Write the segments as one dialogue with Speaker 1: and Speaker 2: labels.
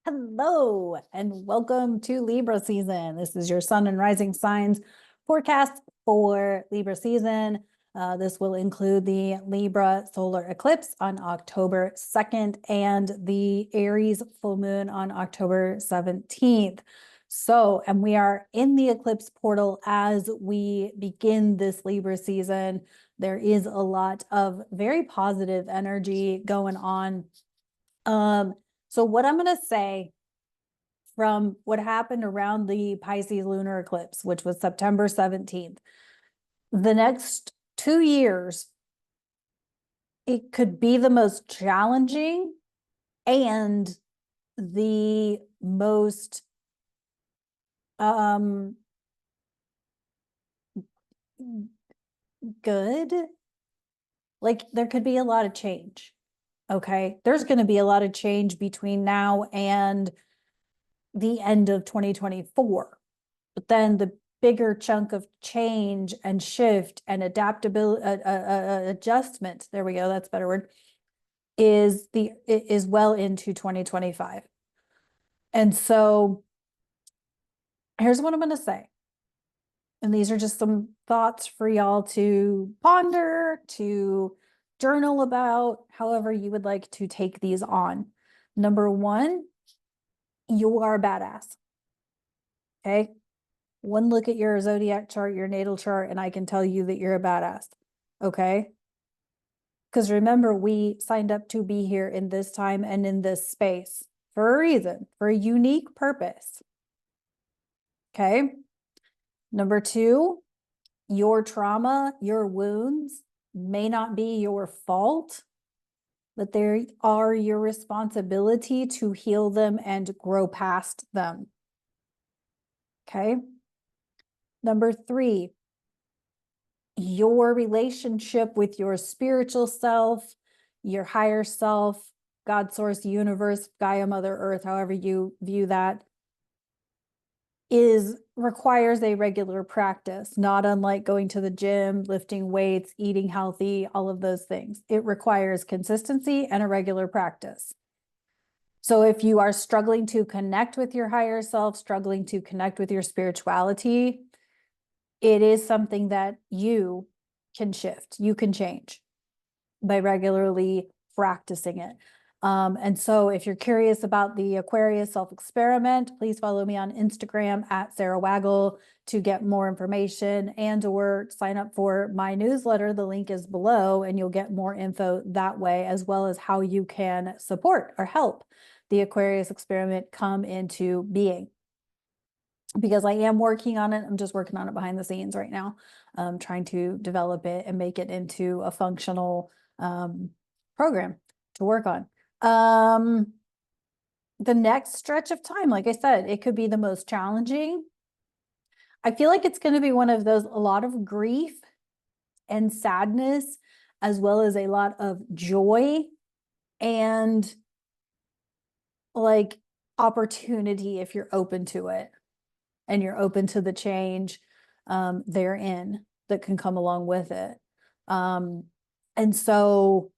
Speaker 1: Hello and welcome to Libra season. This is your sun and rising signs forecast for Libra season. This will include the Libra solar eclipse on October 2nd and the Aries full moon on October 17th. And we are in the eclipse portal as we begin this Libra season. There is a lot of very positive energy going on. So what I'm going to say from what happened around the Pisces lunar eclipse, which was September 17th, the next 2 years, it could be the most challenging and the most good. Like there could be a lot of change. Okay. There's going to be a lot of change between now and the end of 2024. But then the bigger chunk of change and shift and adaptability, adjustment, there we go, that's a better word, is well into 2025. And so here's what I'm going to say. And these are just some thoughts for y'all to ponder, to journal about, however you would like to take these on. Number one, you are a badass. Okay. One look at your zodiac chart, your natal chart, and I can tell you that you're a badass. Okay. Because remember, we signed up to be here in this time and in this space for a reason, for a unique purpose. Okay. Number two, your trauma, your wounds may not be your fault, but they are your responsibility to heal them and grow past them. Okay. Number three, your relationship with your spiritual self, your higher self, God, source, universe, Gaia, Mother Earth, however you view that, requires a regular practice, not unlike going to the gym, lifting weights, eating healthy, all of those things. It requires consistency and a regular practice. So if you are struggling to connect with your higher self, struggling to connect with your spirituality, it is something that you can shift, you can change by regularly practicing it. And so if you're curious about the Aquarius self-experiment, please follow me on Instagram at Sara Waggle to get more information and or sign up for my newsletter. The link is below and you'll get more info that way, as well as how you can support or help the Aquarius experiment come into being. Because I am working on it. I'm just working on it behind the scenes right now, trying to develop it and make it into a functional program to work on. The next stretch of time, like I said, it could be the most challenging. I feel like it's going to be one of those, a lot of grief and sadness, as well as a lot of joy and like opportunity if you're open to it and you're open to the change therein that can come along with it. And so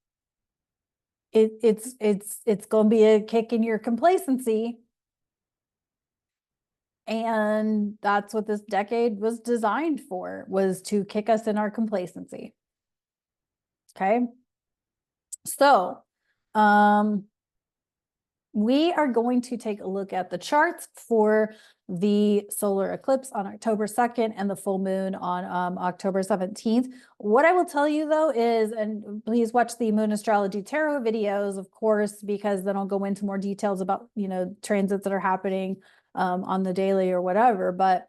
Speaker 1: it's going to be a kick in your complacency. And that's what this decade was designed for, was to kick us in our complacency. Okay. So, we are going to take a look at the charts for the solar eclipse on October 2nd and the full moon on October 17th. What I will tell you though is, and please watch the Moon Astrology Tarot videos, of course, because then I'll go into more details about, transits that are happening on the daily or whatever, but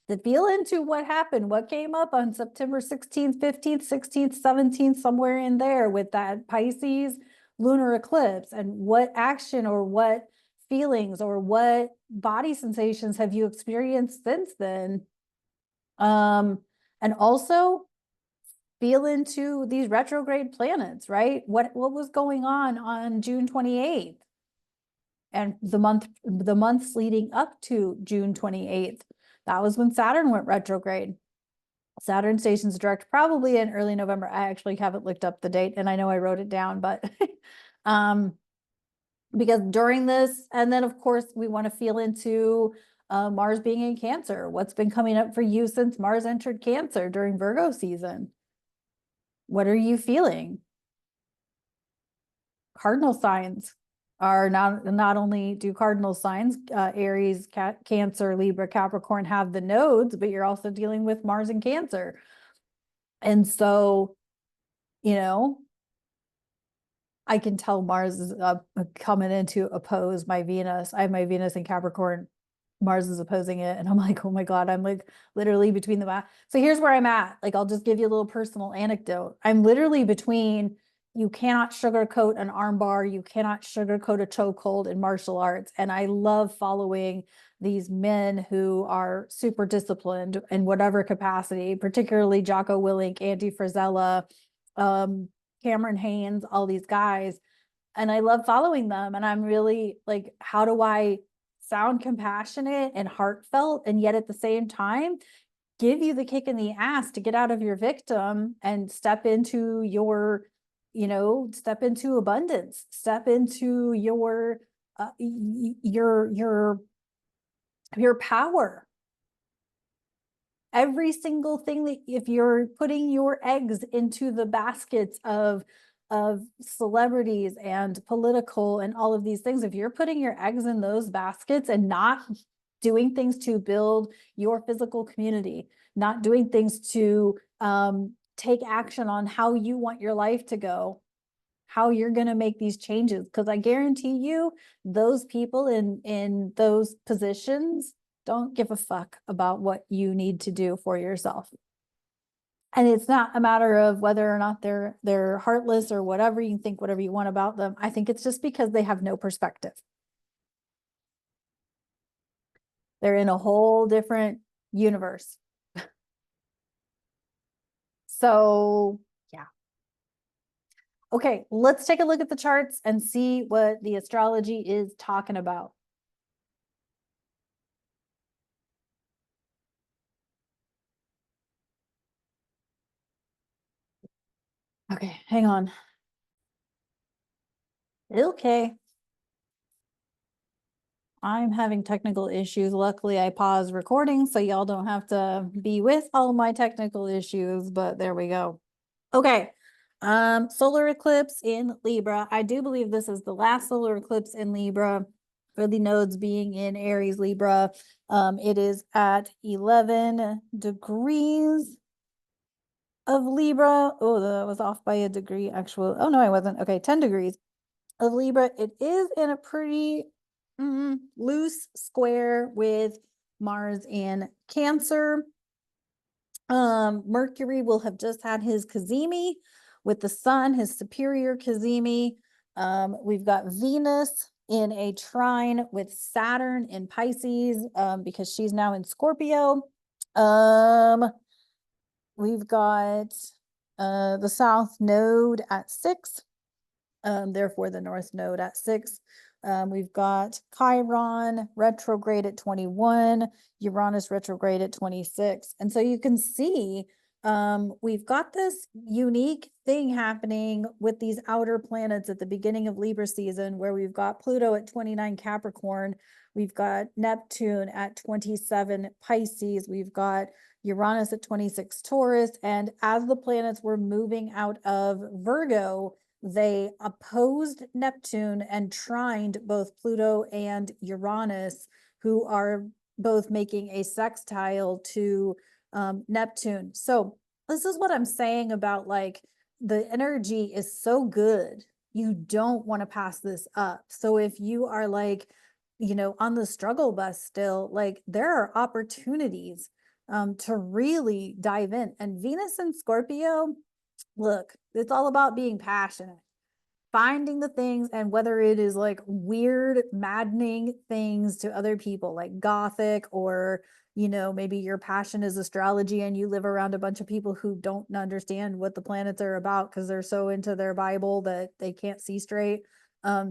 Speaker 1: to feel into what happened, what came up on September 16th, 15th, 16th, 17th, somewhere in there with that Pisces lunar eclipse, and what action or what feelings or what body sensations have you experienced since then? And also feel into these retrograde planets, right? What was going on June 28th and the months leading up to June 28th? That was when Saturn went retrograde. Saturn stations direct probably in early November. I actually haven't looked up the date and I know I wrote it down, but because during this, and then of course we want to feel into Mars being in Cancer. What's been coming up for you since Mars entered Cancer during Virgo season? What are you feeling? Cardinal signs are not only do cardinal signs, Aries, Cancer, Libra, Capricorn have the nodes, but you're also dealing with Mars and Cancer. And so, you know, I can tell Mars is coming in to oppose my Venus. I have my Venus in Capricorn. Mars is opposing it. And I'm like, oh my God, I'm like literally between the. So here's where I'm at. Like, I'll just give you a little personal anecdote. I'm literally between, you cannot sugarcoat an armbar. You cannot sugarcoat a chokehold in martial arts. And I love following these men who are super disciplined in whatever capacity, particularly Jocko Willink, Andy Frisella, Cameron Haynes, all these guys. And I love following them. And I'm really like, how do I sound compassionate and heartfelt, and yet at the same time, give you the kick in the ass to get out of your victim and step into your, step into abundance, step into your power. Every single thing that, if you're putting your eggs into the baskets of celebrities and political and all of these things, if you're putting your eggs in those baskets and not doing things to build your physical community, not doing things to take action on how you want your life to go, how you're going to make these changes, because I guarantee you those people in those positions don't give a fuck about what you need to do for yourself. And it's not a matter of whether or not they're heartless or whatever. You can think whatever you want about them. I think it's just because they have no perspective. They're in a whole different universe. So yeah. Okay, let's take a look at the charts and see what the astrology is talking about. Okay, hang on. Okay. I'm having technical issues. Luckily, I paused recording, so y'all don't have to be with all my technical issues, but there we go. Okay. Solar eclipse in Libra. I do believe this is the last solar eclipse in Libra, for the nodes being in Aries, Libra. It is at 11 degrees of Libra. Oh, that was off by a degree, actual. Oh, no, I wasn't. Okay, 10 degrees of Libra. It is in a pretty loose square with Mars in Cancer. Mercury will have just had his cazimi with the sun, his superior cazimi. We've got Venus in a trine with Saturn in Pisces, because she's now in Scorpio. We've got the South Node at 6, therefore the North Node at 6. We've got Chiron retrograde at 21, Uranus retrograde at 26. And so you can see we've got this unique thing happening with these outer planets at the beginning of Libra season, where we've got Pluto at 29 Capricorn, we've got Neptune at 27 Pisces, we've got Uranus at 26 Taurus. And as the planets were moving out of Virgo, they opposed Neptune and trined both Pluto and Uranus, who are both making a sextile to Neptune. So this is what I'm saying about, like, the energy is so good. You don't want to pass this up. So if you are like, on the struggle bus still, like, there are opportunities to really dive in. And Venus and Scorpio, look, it's all about being passionate, finding the things, and whether it is like weird, maddening things to other people, like gothic, or, maybe your passion is astrology and you live around a bunch of people who don't understand what the planets are about because they're so into their Bible that they can't see straight,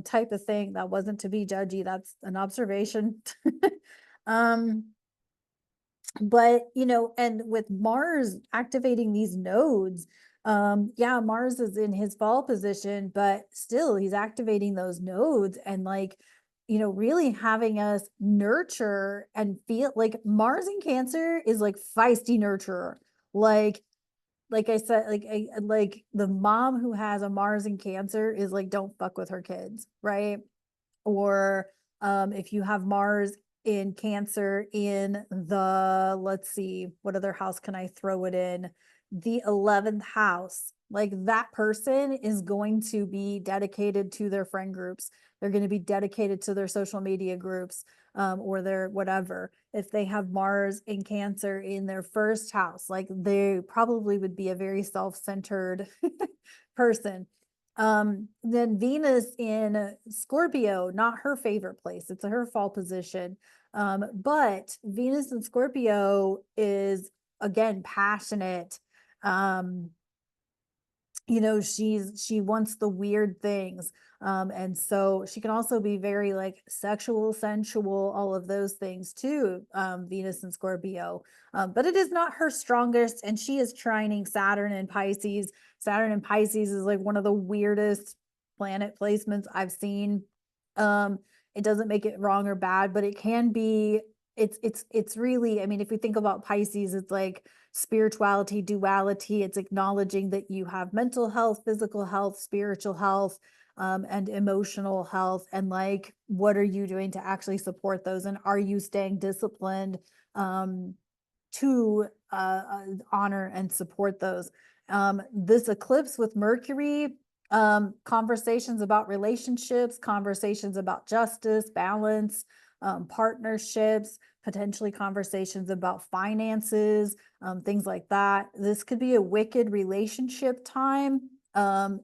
Speaker 1: type of thing. That wasn't to be judgy. That's an observation. But, and with Mars activating these nodes, Yeah, Mars is in his fall position, but still he's activating those nodes and like, really having us nurture and feel like Mars in Cancer is like feisty nurturer. Like, like I said, like the mom who has a Mars in Cancer is like, don't fuck with her kids, right? Or if you have Mars in Cancer in the, let's see, what other house can I throw it in? The 11th house. Like that person is going to be dedicated to their friend groups. They're going to be dedicated to their social media groups, or their whatever. If they have Mars in Cancer in their first house, like they probably would be a very self-centered person. Then Venus in Scorpio, not her favorite place. It's her fall position. But Venus in Scorpio is again passionate. Um, she wants the weird things. And so she can also be very like sexual, sensual, all of those things too, Venus and Scorpio. But it is not her strongest, and she is trining Saturn and Pisces. Saturn and Pisces is like one of the weirdest planet placements I've seen. Um, it doesn't make it wrong or bad, but it can be, it's really, I mean, if we think about Pisces, it's like spirituality, duality. It's acknowledging that you have mental health, physical health, spiritual health, and emotional health. And like, what are you doing to actually support those? And are you staying disciplined to honor and support those? This eclipse with Mercury, conversations about relationships, conversations about justice, balance, partnerships, potentially conversations about finances, things like that. This could be a wicked relationship time.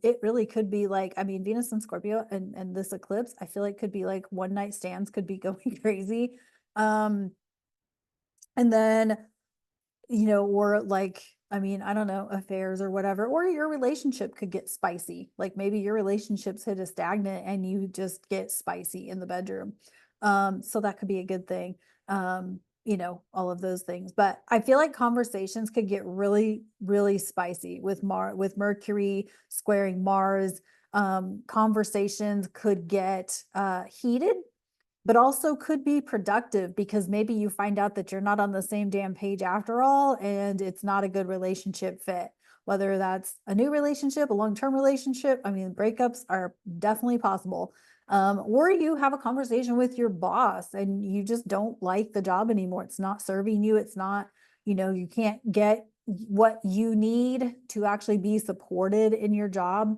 Speaker 1: It really could be like, I mean, Venus and Scorpio and this eclipse, I feel like could be like one night stands could be going crazy. And then, or like, I mean, I don't know, affairs or whatever, or your relationship could get spicy. Like maybe your relationships hit a stagnant and you just get spicy in the bedroom. So that could be a good thing. All of those things. But I feel like conversations could get really, really spicy with Mercury squaring Mars. Conversations could get heated, but also could be productive because maybe you find out that you're not on the same damn page after all, and it's not a good relationship fit. Whether that's a new relationship, a long-term relationship, I mean, breakups are definitely possible. Or you have a conversation with your boss and you just don't like the job anymore. It's not serving you. It's not, you can't get what you need to actually be supported in your job,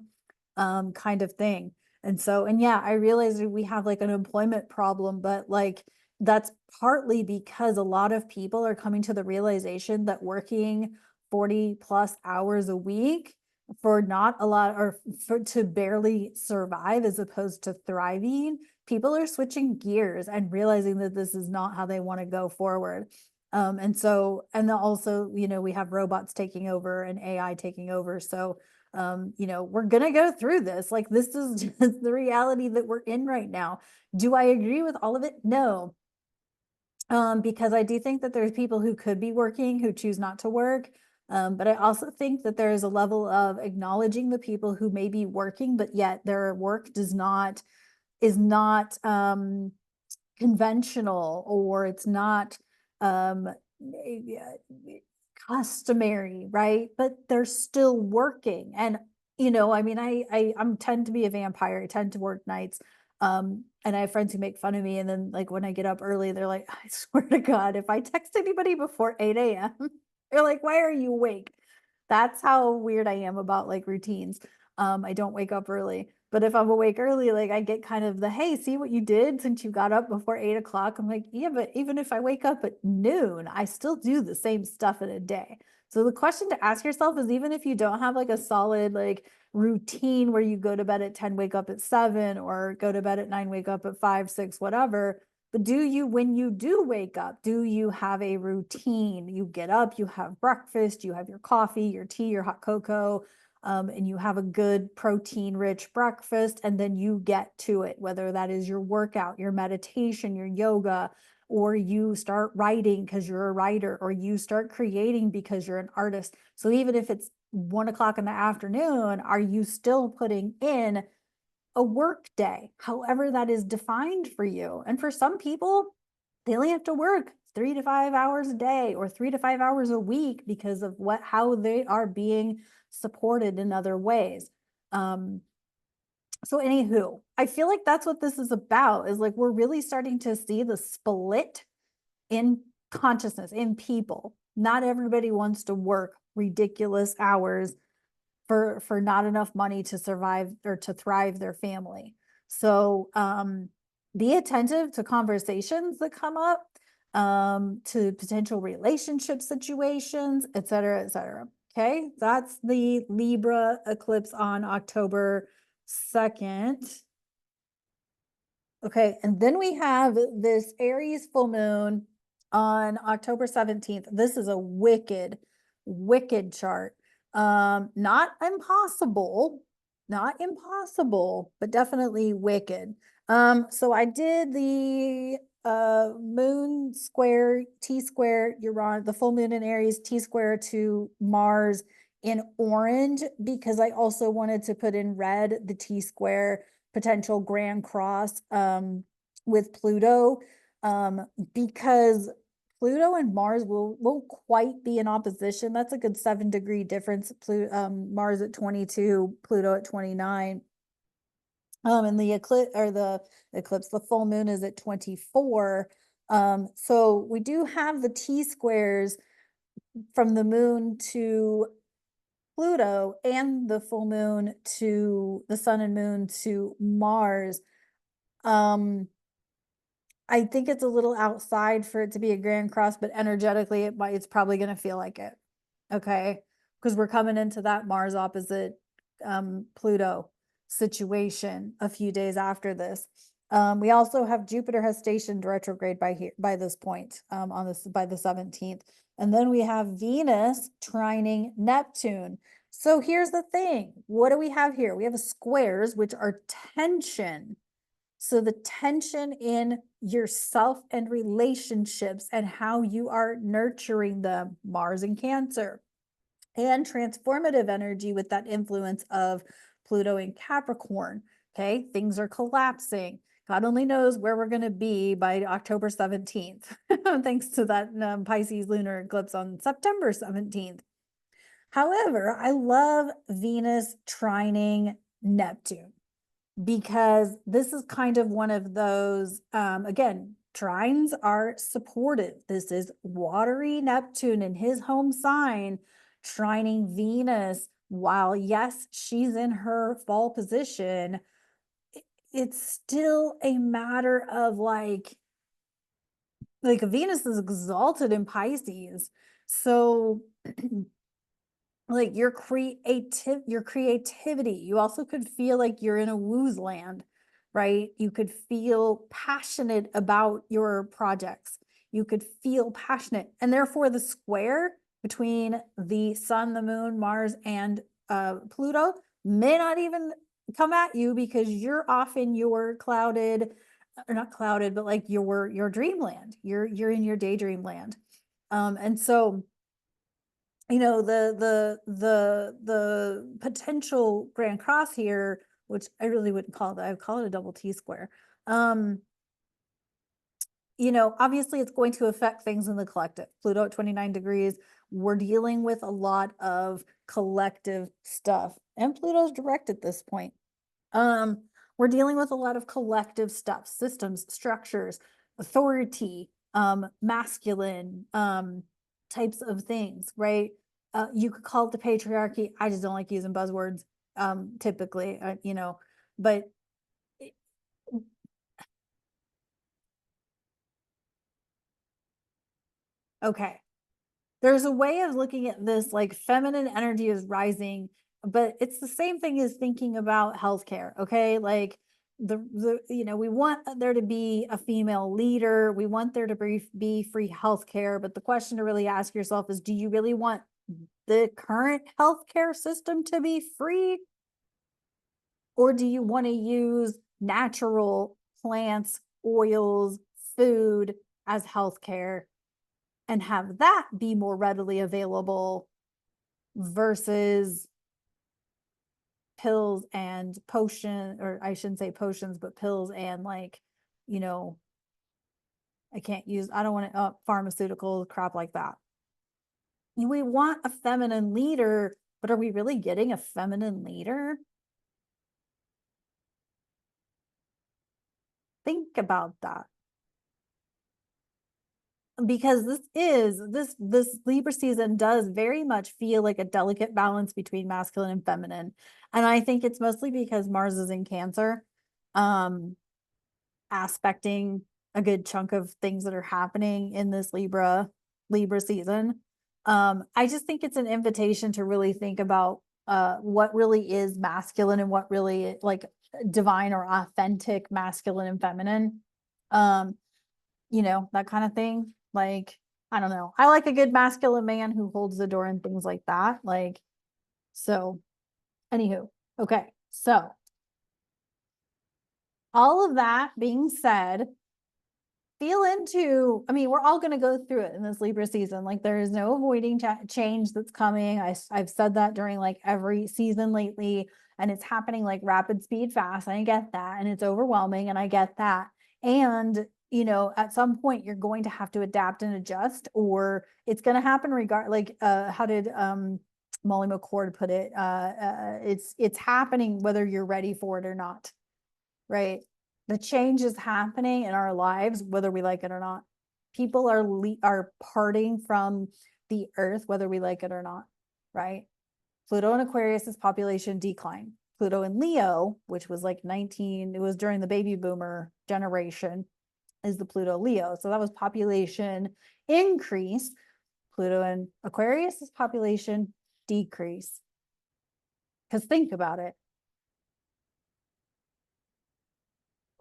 Speaker 1: kind of thing. And so, and yeah, I realize that we have like an employment problem, but like that's partly because a lot of people are coming to the realization that working 40 plus hours a week for not a lot, or for to barely survive as opposed to thriving, people are switching gears and realizing that this is not how they want to go forward. And so, and then also, we have robots taking over and AI taking over. So we're gonna go through this. Like this is just the reality that we're in right now. Do I agree with all of it? No. Because I do think that there's people who could be working who choose not to work. But I also think that there is a level of acknowledging the people who may be working, but yet their work is not conventional, or it's not um customary, right? But they're still working. And I mean, I'm tend to be a vampire. I tend to work nights. And I have friends who make fun of me, and then like when I get up early, they're like, I swear to God, if I text anybody before 8 a.m., they're like, why are you awake? That's how weird I am about like routines. I don't wake up early, but if I'm awake early, like I get kind of the, hey, see what you did since you got up before 8 o'clock. I'm like, yeah, but even if I wake up at noon, I still do the same stuff in a day. So the question to ask yourself is, even if you don't have like a solid like routine where you go to bed at 10, wake up at 7, or go to bed at 9, wake up at 5, 6, whatever. But do you, when you do wake up, do you have a routine? You get up, you have breakfast, you have your coffee, your tea, your hot cocoa, and you have a good protein rich breakfast, and then you get to it, whether that is your workout, your meditation, your yoga, or you start writing because you're a writer, or you start creating because you're an artist. So even if it's 1 o'clock in the afternoon, are you still putting in a work day, however that is defined for you? And for some people, they only have to work 3 to 5 hours a day or 3 to 5 hours a week because of how they are being supported in other ways. So anywho, I feel like that's what this is about, is like we're really starting to see the split in consciousness, in people. Not everybody wants to work ridiculous hours for not enough money to survive or to thrive their family. So be attentive to conversations that come up, to potential relationship situations, et cetera, et cetera. Okay, that's the Libra eclipse on October 2nd. Okay, and then we have this Aries full moon on October 17th. This is a wicked, wicked chart. Not impossible, not impossible, but definitely wicked. So I did the moon square, T square, Uranus, the full moon in Aries, T square to Mars in orange, because I also wanted to put in red the T square potential grand cross with Pluto, because Pluto and Mars won't quite be in opposition. That's a good 7-degree difference. Mars at 22, Pluto at 29. And the eclipse, the full moon is at 24. So we do have the T squares from the moon to Pluto and the full moon to the sun and moon to Mars. I think it's a little outside for it to be a grand cross, but energetically it's probably going to feel like it. Okay, because we're coming into that Mars opposite Pluto situation a few days after this. We also have Jupiter has stationed retrograde by this point, by the 17th. And then we have Venus trining Neptune. So here's the thing. What do we have here? We have squares, which are tension. So the tension in yourself and relationships and how you are nurturing them, Mars and Cancer, and transformative energy with that influence of Pluto and Capricorn. Okay, things are collapsing. God only knows where we're going to be by October 17th, thanks to that Pisces lunar eclipse on September 17th. However, I love Venus trining Neptune, because this is kind of one of those, again, trines are supportive. This is watery Neptune in his home sign trining Venus. While yes, she's in her fall position, it's still a matter of like Venus is exalted in Pisces. So like your creativity, you also could feel like you're in a woo's land, right? You could feel passionate about your projects. You could feel passionate, and therefore the square between the sun, the moon, Mars, and Pluto may not even come at you, because you're off in your clouded, or not clouded, but like your dreamland. You're in your daydream land. And so the potential grand cross here, which I really wouldn't call it, I would call it a double T square. Obviously it's going to affect things in the collective. Pluto at 29 degrees, we're dealing with a lot of collective stuff, and Pluto's direct at this point. We're dealing with a lot of collective stuff, systems, structures, authority, masculine, types of things, right? You could call it the patriarchy. I just don't like using buzzwords, typically, but okay. There's a way of looking at this, like feminine energy is rising, but it's the same thing as thinking about healthcare. Okay, like we want there to be a female leader, we want there to be free healthcare, but the question to really ask yourself is, do you really want the current healthcare system to be free, or do you want to use natural plants, oils, food as healthcare, and have that be more readily available versus pills and potion, or I shouldn't say potions, but pills and like, you know, I don't want to, pharmaceutical crap like that. We want a feminine leader, but are we really getting a feminine leader? Think about that. Because this Libra season does very much feel like a delicate balance between masculine and feminine. And I think it's mostly because Mars is in Cancer, aspecting a good chunk of things that are happening in this Libra season. I just think it's an invitation to really think about what really is masculine and what really like divine or authentic masculine and feminine. That kind of thing. Like, I don't know. I like a good masculine man who holds the door and things like that. Like, so anywho, okay. So all of that being said, we're all going to go through it in this Libra season. Like, there is no avoiding change that's coming. I've said that during like every season lately, and it's happening like rapid speed fast. I get that. And it's overwhelming, and I get that. And at some point you're going to have to adapt and adjust, or it's going to happen how did Molly McCord put it? It's happening whether you're ready for it or not, right? The change is happening in our lives whether we like it or not. People are parting from the earth whether we like it or not, right? Pluto in Aquarius is population decline. Pluto in Leo, which was like it was during the baby boomer generation, is the Pluto Leo. So that was population increase. Pluto in Aquarius is population decrease. Because think about it.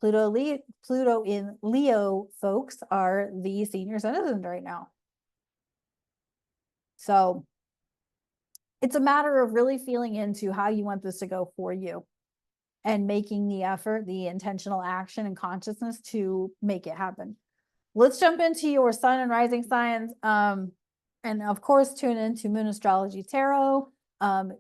Speaker 1: Pluto in Leo folks are the senior citizens right now. So it's a matter of really feeling into how you want this to go for you and making the effort, the intentional action and consciousness to make it happen. Let's jump into your sun and rising signs. And of course, tune into Moon Astrology Tarot.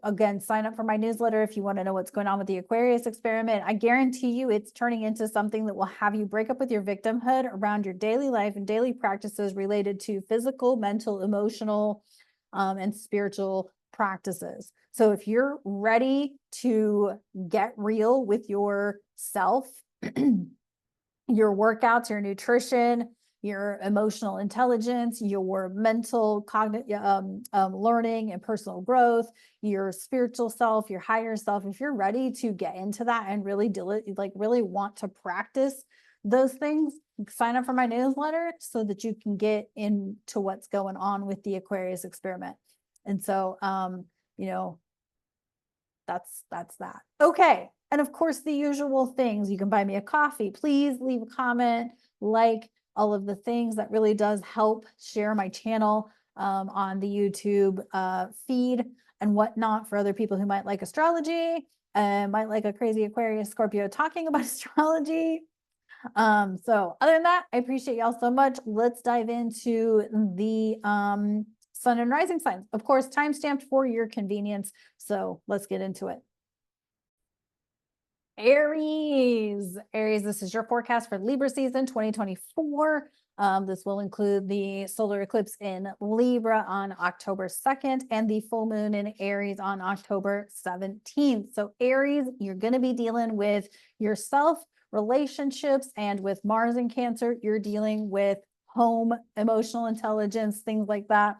Speaker 1: Again, sign up for my newsletter if you want to know what's going on with the Aquarius experiment. I guarantee you it's turning into something that will have you break up with your victimhood around your daily life and daily practices related to physical, mental, emotional, and spiritual practices. So if you're ready to get real with yourself, your workouts, your nutrition, your emotional intelligence, your mental learning and personal growth, your spiritual self, your higher self, if you're ready to get into that and really really want to practice those things, sign up for my newsletter so that you can get into what's going on with the Aquarius experiment. And so, that's that. Okay. And of course, the usual things. You can buy me a coffee. Please leave a comment, like all of the things. That really does help share my channel on the YouTube feed and whatnot for other people who might like astrology and might like a crazy Aquarius Scorpio talking about astrology. So other than that, I appreciate y'all so much. Let's dive into the sun and rising signs. Of course, timestamped for your convenience. So let's get into it. Aries, this is your forecast for Libra season 2024. This will include the solar eclipse in Libra on October 2nd and the full moon in Aries on October 17th. So Aries, you're going to be dealing with yourself, relationships, and with Mars in Cancer, you're dealing with home, emotional intelligence, things like that.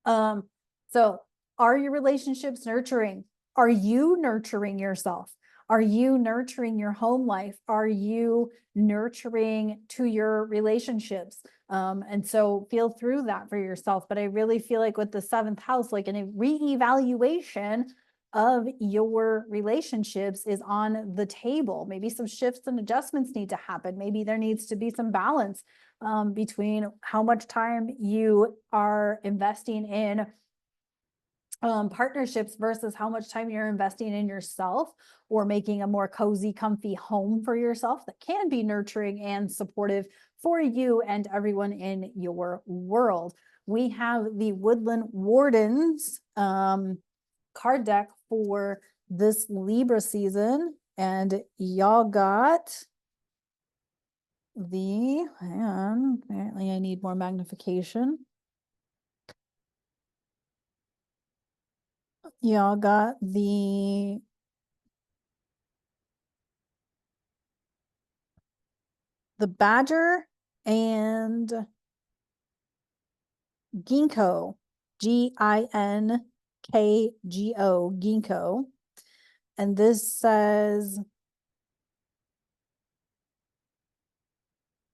Speaker 1: So are your relationships nurturing? Are you nurturing yourself? Are you nurturing your home life? Are you nurturing to your relationships? And so feel through that for yourself. But I really feel like with the 7th house, like a reevaluation of your relationships is on the table. Maybe some shifts and adjustments need to happen. Maybe there needs to be some balance between how much time you are investing in partnerships versus how much time you're investing in yourself or making a more cozy, comfy home for yourself that can be nurturing and supportive for you and everyone in your world. we have the Woodland Wardens card deck for this Libra season, and y'all got the, hang on, apparently I need more magnification. Y'all got the badger and ginkgo, Ginkgo, ginkgo. And this says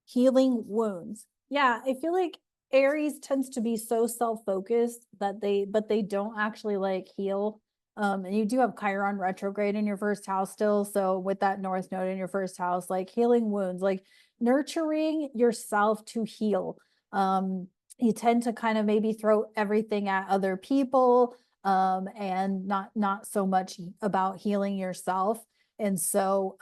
Speaker 1: healing wounds. Yeah, I feel like Aries tends to be so self-focused that they don't actually like heal. And you do have Chiron retrograde in your first house still. So with that North node in your first house, like healing wounds, like nurturing yourself to heal. You tend to kind of maybe throw everything at other people, and not so much about healing yourself. And so,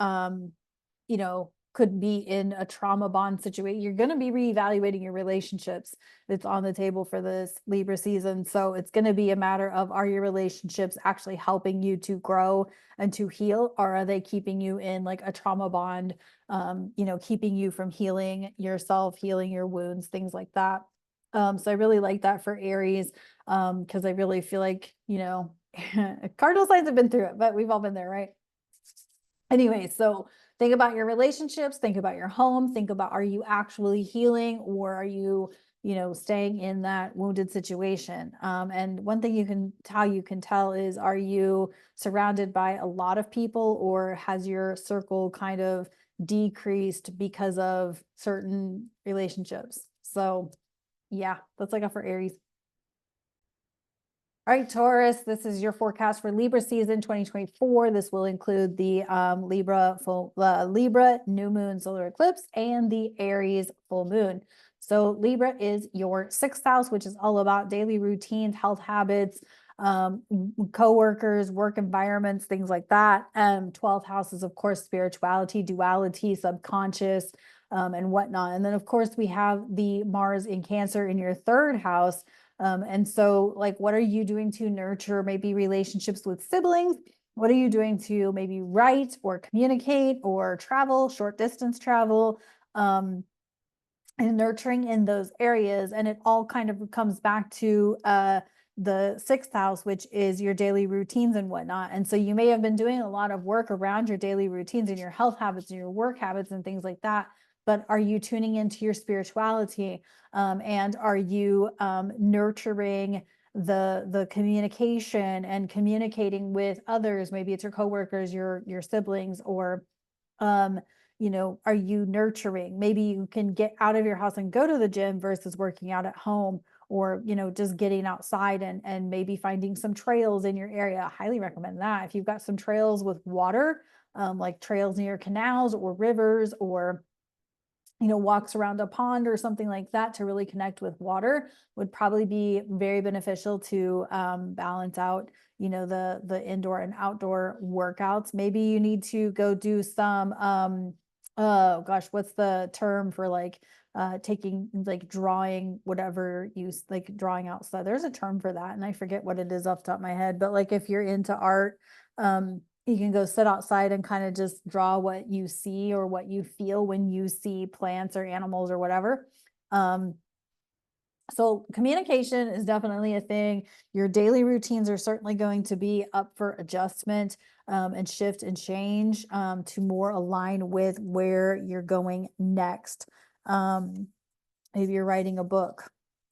Speaker 1: you know, could be in a trauma bond situation. You're going to be reevaluating your relationships that's on the table for this Libra season. So it's going to be a matter of, are your relationships actually helping you to grow and to heal, or are they keeping you in like a trauma bond, you know, keeping you from healing yourself, healing your wounds, things like that. So I really like that for Aries, because I really feel like, you know, cardinal signs have been through it, but we've all been there, right? Anyway, so think about your relationships, think about your home, think about, are you actually healing, or are you, you know, staying in that wounded situation? And one thing you can tell is, are you surrounded by a lot of people, or has your circle kind of decreased because of certain relationships? So yeah, that's like a for Aries. All right, Taurus, this is your forecast for Libra season 2024. This will include the Libra new moon solar eclipse and the Aries full moon. So Libra is your 6th house, which is all about daily routines, health habits, co-workers, work environments, things like that. 12th house is, of course, spirituality, duality, subconscious, and whatnot. And then, of course, we have the Mars in Cancer in your 3rd house. And so, like, what are you doing to nurture maybe relationships with siblings? What are you doing to maybe write or communicate or travel, short distance travel, and nurturing in those areas? And it all kind of comes back to the 6th house, which is your daily routines and whatnot. And so you may have been doing a lot of work around your daily routines and your health habits and your work habits and things like that. But are you tuning into your spirituality? And are you nurturing the communication and communicating with others? Maybe it's your coworkers, your siblings, or you know, are you nurturing? Maybe you can get out of your house and go to the gym versus working out at home, or, you know, just getting outside and maybe finding some trails in your area. I highly recommend that. If you've got some trails with water, like trails near canals or rivers, or, you know, walks around a pond or something like that to really connect with water, would probably be very beneficial to balance out, you know, the indoor and outdoor workouts. Maybe you need to go do some oh gosh, what's the term for like taking, like, drawing, whatever you like, drawing outside? There's a term for that and I forget what it is off the top of my head, but like if you're into art, you can go sit outside and kind of just draw what you see or what you feel when you see plants or animals or whatever. So communication is definitely a thing. Your daily routines are certainly going to be up for adjustment, and shift and change, to more align with where you're going next. Maybe you're writing a book.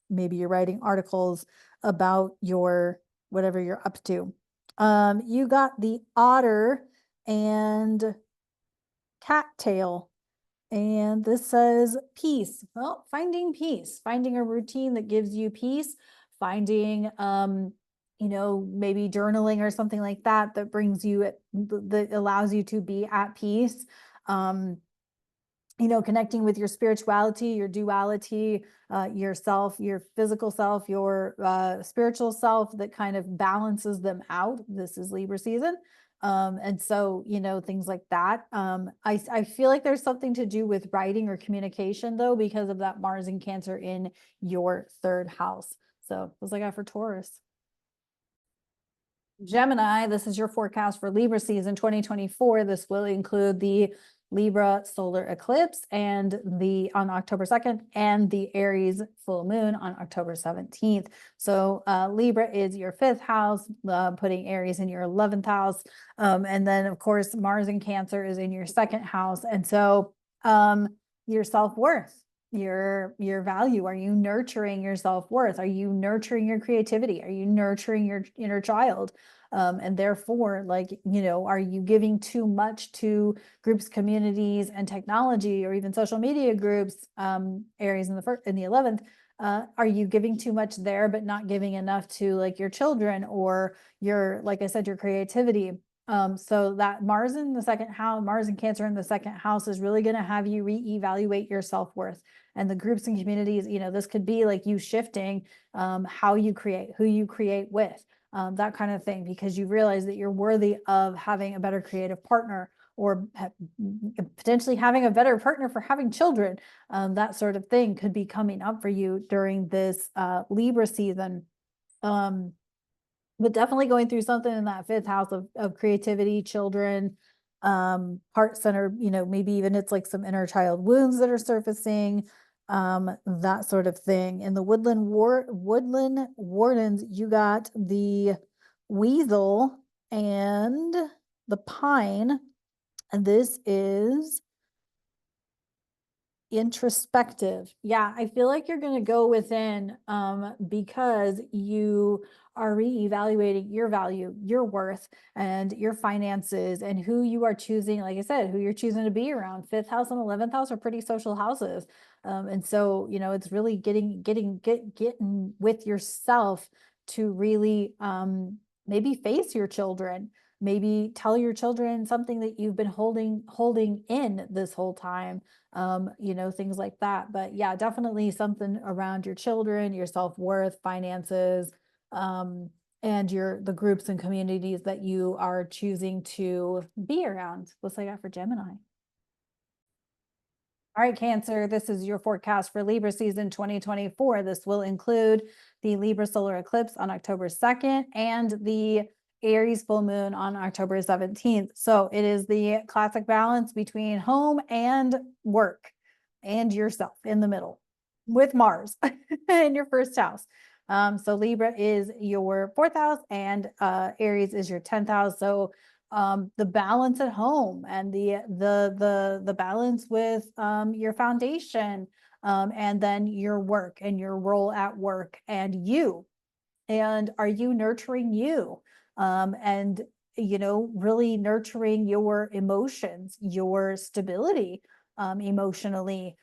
Speaker 1: Maybe you're writing articles about your whatever you're up to. You got the otter and cattail. And this says peace. Well, finding peace, finding a routine that gives you peace, finding, you know, maybe journaling or something like that, that brings you, that allows you to be at peace. You know, connecting with your spirituality, your duality, yourself, your physical self, your spiritual self, that kind of balances them out. This is Libra season. And so, things like that. I feel like there's something to do with writing or communication though, because of that Mars in Cancer in your third house. So that's what I got for Taurus. Gemini, this is your forecast for Libra season 2024. This will include the Libra solar eclipse and on October 2nd and the Aries full moon on October 17th. So Libra is your fifth house, putting Aries in your 11th house. And then of course, Mars in Cancer is in your second house. And so your self-worth, your value, are you nurturing your self-worth? Are you nurturing your creativity? Are you nurturing your inner child? And therefore, are you giving too much to groups, communities, and technology, or even social media groups? Aries in the 11th. Are you giving too much there, but not giving enough to your children or like I said, your creativity? So that Mars in the second house, Mars and Cancer in the second house is really going to have you reevaluate your self-worth. And the groups and communities, this could be like you shifting how you create, who you create with. That kind of thing, because you realize that you're worthy of having a better creative partner, or potentially having a better partner for having children. That sort of thing could be coming up for you during this Libra season. But definitely going through something in that fifth house of creativity, children, heart center, maybe even it's like some inner child wounds that are surfacing, that sort of thing. In the woodland wardens, you got the weasel and the pine, and this is introspective. Yeah, I feel like you're going to go within because you are reevaluating your value, your worth, and your finances, and who you are choosing. Like I said, who you're choosing to be around. Fifth house and 11th house are pretty social houses. And so, it's really getting with yourself to really maybe face your children, maybe tell your children something that you've been holding in this whole time. Things like that. But yeah, definitely something around your children, your self-worth, finances, and the groups and communities that you are choosing to be around. What's I got for Gemini? All right, Cancer, this is your forecast for Libra season 2024. This will include the Libra solar eclipse on October 2nd and the Aries full moon on October 17th. So it is the classic balance between home and work and yourself in the middle with Mars in your first house. So Libra is your fourth house and Aries is your 10th house. So the balance at home and the balance with your foundation, and then your work and your role at work and you. And are you nurturing you? And really nurturing your emotions, your stability emotionally.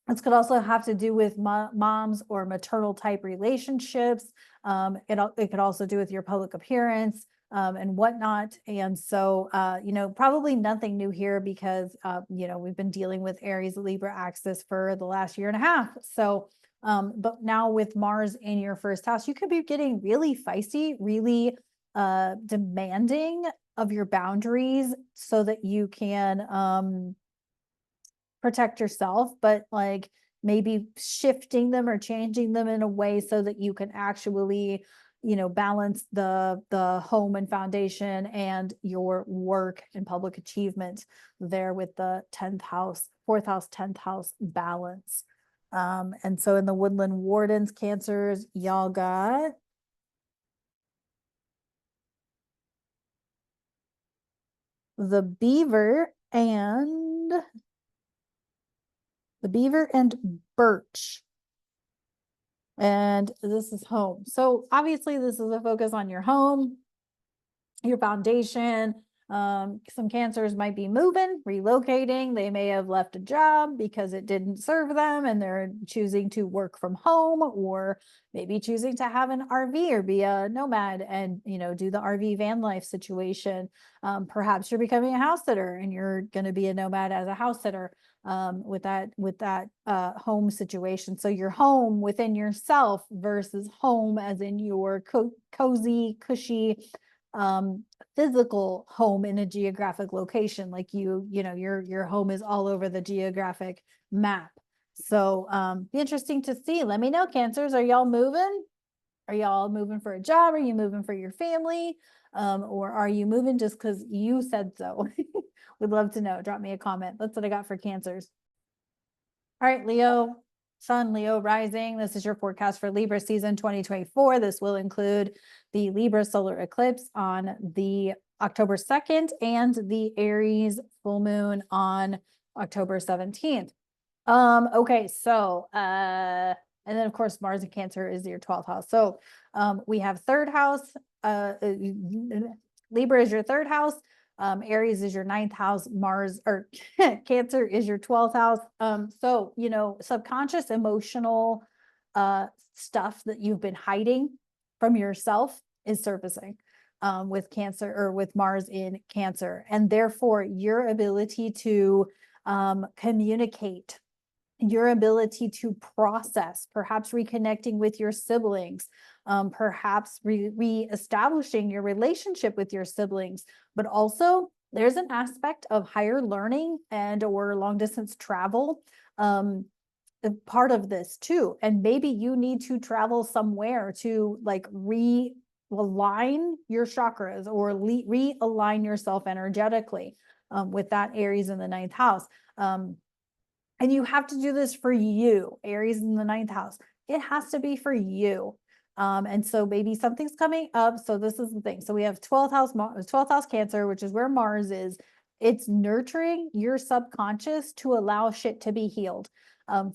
Speaker 1: This could also have to do with moms or maternal type relationships. It could also do with your public appearance and whatnot. And so, probably nothing new here because, we've been dealing with Aries Libra axis for the last year and a half. So, but now with Mars in your first house, you could be getting really feisty, really demanding of your boundaries so that you can protect yourself, but maybe shifting them or changing them in a way so that you can actually balance the home and foundation and your work and public achievement there with the 10th house, 4th house, 10th house balance. And so in the woodland wardens, Cancers, y'all got the beaver and birch. And this is home. So obviously this is a focus on your home, your foundation. Some Cancers might be moving, relocating. They may have left a job because it didn't serve them and they're choosing to work from home, or maybe choosing to have an RV or be a nomad and, do the RV van life situation. Perhaps you're becoming a house sitter and you're going to be a nomad as a house sitter with that home situation. So your home within yourself versus home as in your cozy, cushy, physical home in a geographic location. Like your home is all over the geographic map. So be interesting to see. Let me know, Cancers. Are y'all moving? Are y'all moving for a job? Are you moving for your family? Or are you moving just because you said so? Would love to know. Drop me a comment. That's what I got for Cancers. All right, Leo, Sun, Leo rising. This is your forecast for Libra season 2024. This will include the Libra solar eclipse on the October 2nd and the Aries full moon on October 17th. Okay, so and then of course Mars and Cancer is your 12th house. So we have third house, Libra is your third house, Aries is your ninth house, Mars or Cancer is your 12th house. So subconscious emotional stuff that you've been hiding from yourself is surfacing with Cancer or with Mars in Cancer, and therefore your ability to communicate, your ability to process, perhaps reconnecting with your siblings, perhaps re-establishing your relationship with your siblings, but also there's an aspect of higher learning and or long distance travel part of this too. And maybe you need to travel somewhere to like realign your chakras or realign yourself energetically with that Aries in the ninth house. And you have to do this for you, Aries in the ninth house. It has to be for you. And so maybe something's coming up. So this is the thing. So we have 12th house Cancer, which is where Mars is. It's nurturing your subconscious to allow shit to be healed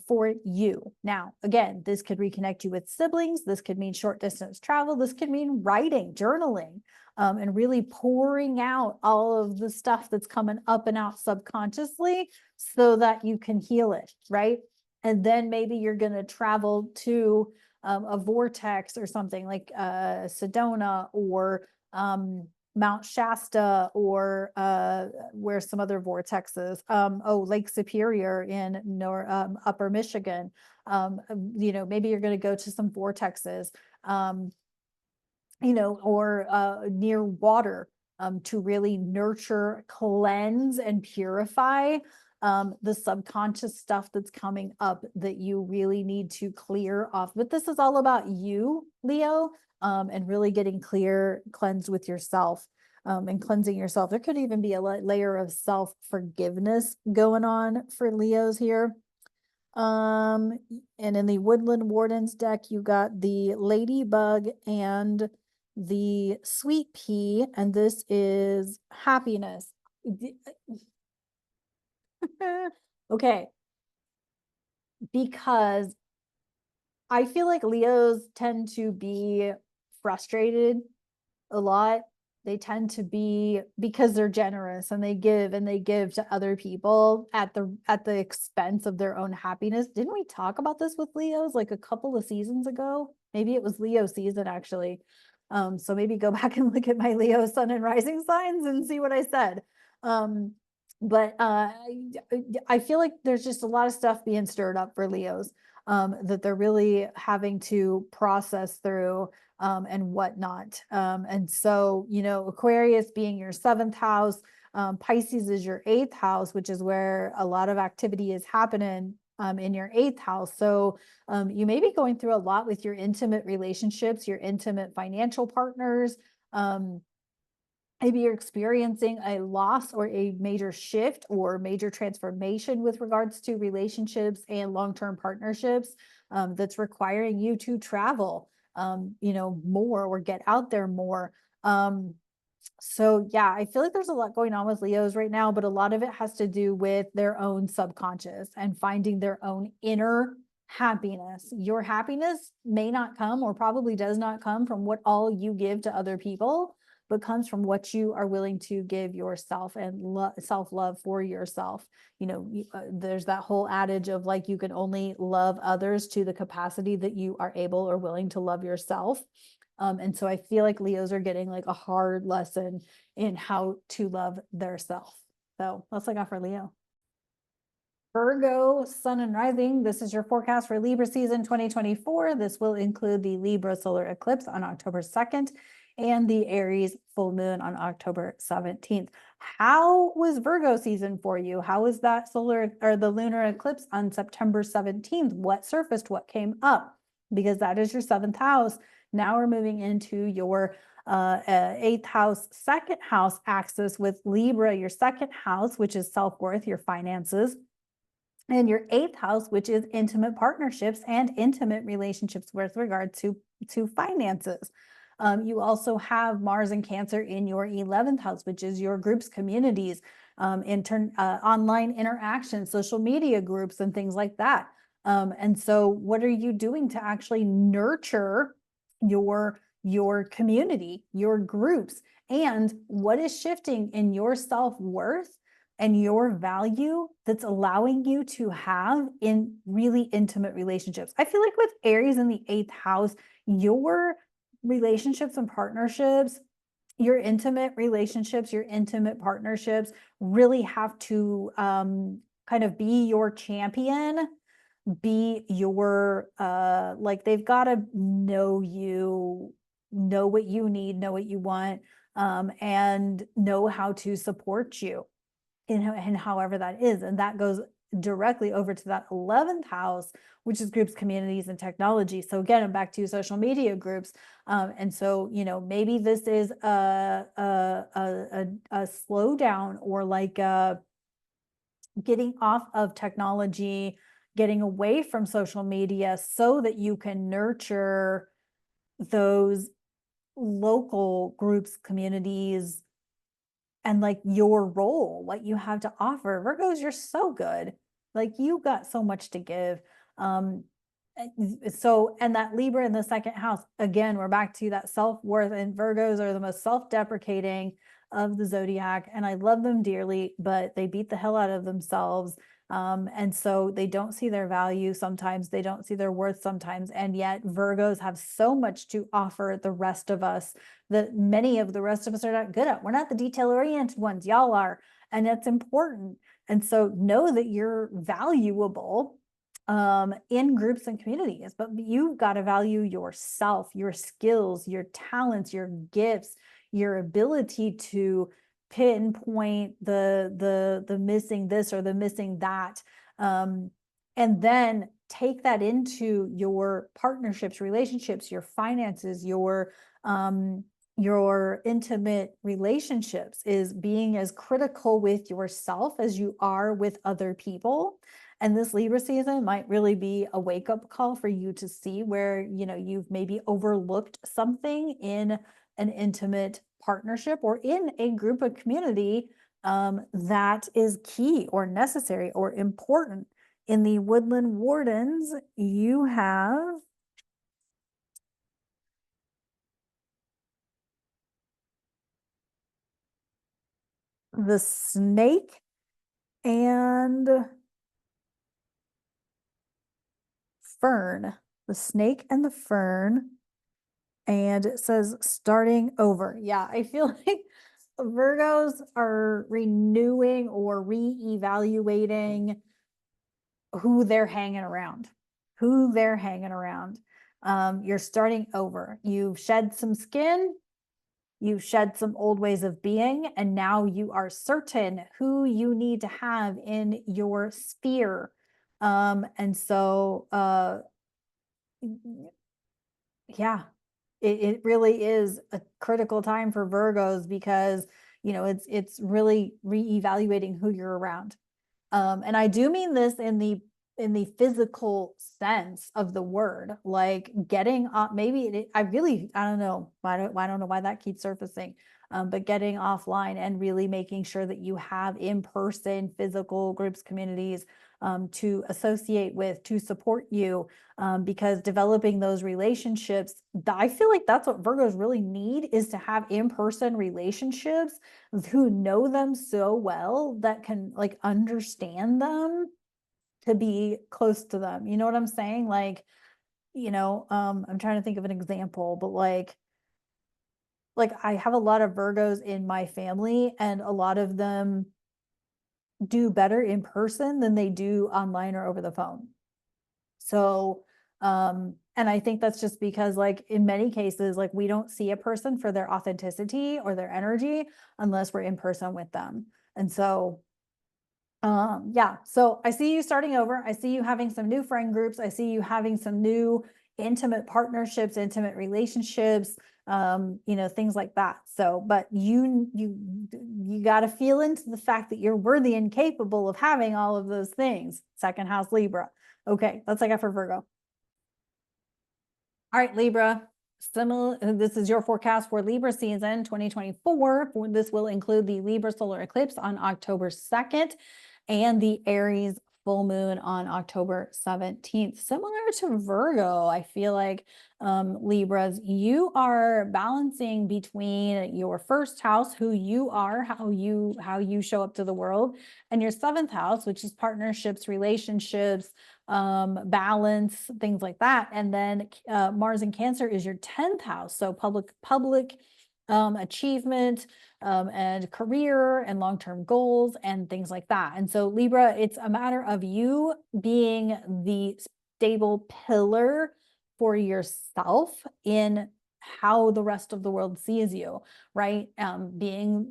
Speaker 1: for you. Now, again, this could reconnect you with siblings. This could mean short distance travel. This could mean writing, journaling, and really pouring out all of the stuff that's coming up and out subconsciously so that you can heal it, right? And then maybe you're going to travel to a vortex or something like Sedona or Mount Shasta or where's some other vortexes? Lake Superior in Upper Michigan. Maybe you're going to go to some vortexes, or near water to really nurture, cleanse, and purify the subconscious stuff that's coming up that you really need to clear off. But this is all about you, Leo, and really getting cleansed with yourself and cleansing yourself. There could even be a layer of self-forgiveness going on for Leos here. And in the Woodland Wardens deck, you got the Ladybug and the Sweet Pea, and this is happiness. Okay. Because I feel like Leos tend to be frustrated a lot. They tend to be, because they're generous and they give to other people at the expense of their own happiness. Didn't we talk about this with Leos like a couple of seasons ago? Maybe it was Leo season actually. So maybe go back and look at my Leo sun and rising signs and see what I said. But I feel like there's just a lot of stuff being stirred up for Leos that they're really having to process through and whatnot. And so, Aquarius being your 7th house, Pisces is your 8th house, which is where a lot of activity is happening in your 8th house. So you may be going through a lot with your intimate relationships, your intimate financial partners. Maybe you're experiencing a loss or a major shift or major transformation with regards to relationships and long-term partnerships that's requiring you to travel, more or get out there more. So yeah, I feel like there's a lot going on with Leos right now, but a lot of it has to do with their own subconscious and finding their own inner happiness. Your happiness may not come or probably does not come from what all you give to other people, but comes from what you are willing to give yourself and self-love for yourself. There's that whole adage of like, you can only love others to the capacity that you are able or willing to love yourself. And so I feel like Leos are getting like a hard lesson in how to love their self. So that's what I got for Leo. Virgo, sun and rising. This is your forecast for Libra season 2024. This will include the Libra solar eclipse on October 2nd and the Aries full moon on October 17th. How was Virgo season for you? How was that solar or the lunar eclipse on September 17th? What surfaced? What came up? Because that is your seventh house. Now we're moving into your eighth house, second house axis with Libra, your second house, which is self-worth, your finances, and your eighth house, which is intimate partnerships and intimate relationships with regard to finances. You also have Mars and Cancer in your 11th house, which is your groups, communities, online interactions, social media groups, and things like that. And so what are you doing to actually nurture your community, your groups, and what is shifting in your self-worth and your value that's allowing you to have in really intimate relationships? I feel like with Aries in the eighth house, your relationships and partnerships, your intimate relationships, your intimate partnerships really have to kind of be your champion, be your like they've got to know you, know what you need, know what you want, and know how to support you in however that is. And that goes directly over to that 11th house, which is groups, communities, and technology. So again, I'm back to social media groups. And so, you know, maybe this is a slowdown, or like getting off of technology, getting away from social media so that you can nurture those local groups, communities, and like your role, what you have to offer. Virgos, you're so good. Like you got so much to give. So, and that Libra in the second house, again, we're back to that self-worth, and Virgos are the most self-deprecating of the zodiac. And I love them dearly, but they beat the hell out of themselves. And so they don't see their value sometimes, they don't see their worth sometimes. And yet Virgos have so much to offer the rest of us that many of the rest of us are not good at. We're not the detail-oriented ones, y'all are, and that's important. And so know that you're valuable in groups and communities, but you've got to value yourself, your skills, your talents, your gifts, your ability to pinpoint the missing this or the missing that, and then take that into your partnerships, relationships, your finances, your intimate relationships, is being as critical with yourself as you are with other people. And this Libra season might really be a wake-up call for you to see where, you know, you've maybe overlooked something in an intimate partnership or in a group of community that is key or necessary or important. In the Woodland Wardens, you have the snake and fern, the snake and the fern, and it says starting over. Yeah, I feel like Virgos are renewing or reevaluating who they're hanging around, who they're hanging around. You're starting over. You've shed some skin, you've shed some old ways of being, and now you are certain who you need to have in your sphere. And so, yeah, it really is a critical time for Virgos, because, you know, it's really reevaluating who you're around. And I do mean this in the physical sense of the word, like getting maybe I don't know, I don't know why that keeps surfacing, but getting offline and really making sure that you have in-person physical groups, communities to associate with, to support you, because developing those relationships, I feel like that's what Virgos really need, is to have in-person relationships who know them so well that can like understand them, to be close to them. You know what I'm saying? Like, you know, I'm trying to think of an example, but like I have a lot of Virgos in my family, and a lot of them do better in person than they do online or over the phone. So And I think that's just because, like, in many cases, like, we don't see a person for their authenticity or their energy unless we're in person with them. And so, yeah, so I see you starting over. I see you having some new friend groups. I see you having some new intimate partnerships, intimate relationships, things like that. So, but you got to feel into the fact that you're worthy and capable of having all of those things. Second house Libra. Okay, that's what I got for Virgo. All right, Libra. This is your forecast for Libra season 2024. This will include the Libra solar eclipse on October 2nd and the Aries full moon on October 17th. Similar to Virgo, I feel like, Libras, you are balancing between your first house, who you are, how you show up to the world, and your seventh house, which is partnerships, relationships, balance, things like that. And then Mars in Cancer is your 10th house. So public achievement, and career and long-term goals and things like that. And so Libra, it's a matter of you being the stable pillar for yourself in how the rest of the world sees you, right? Being,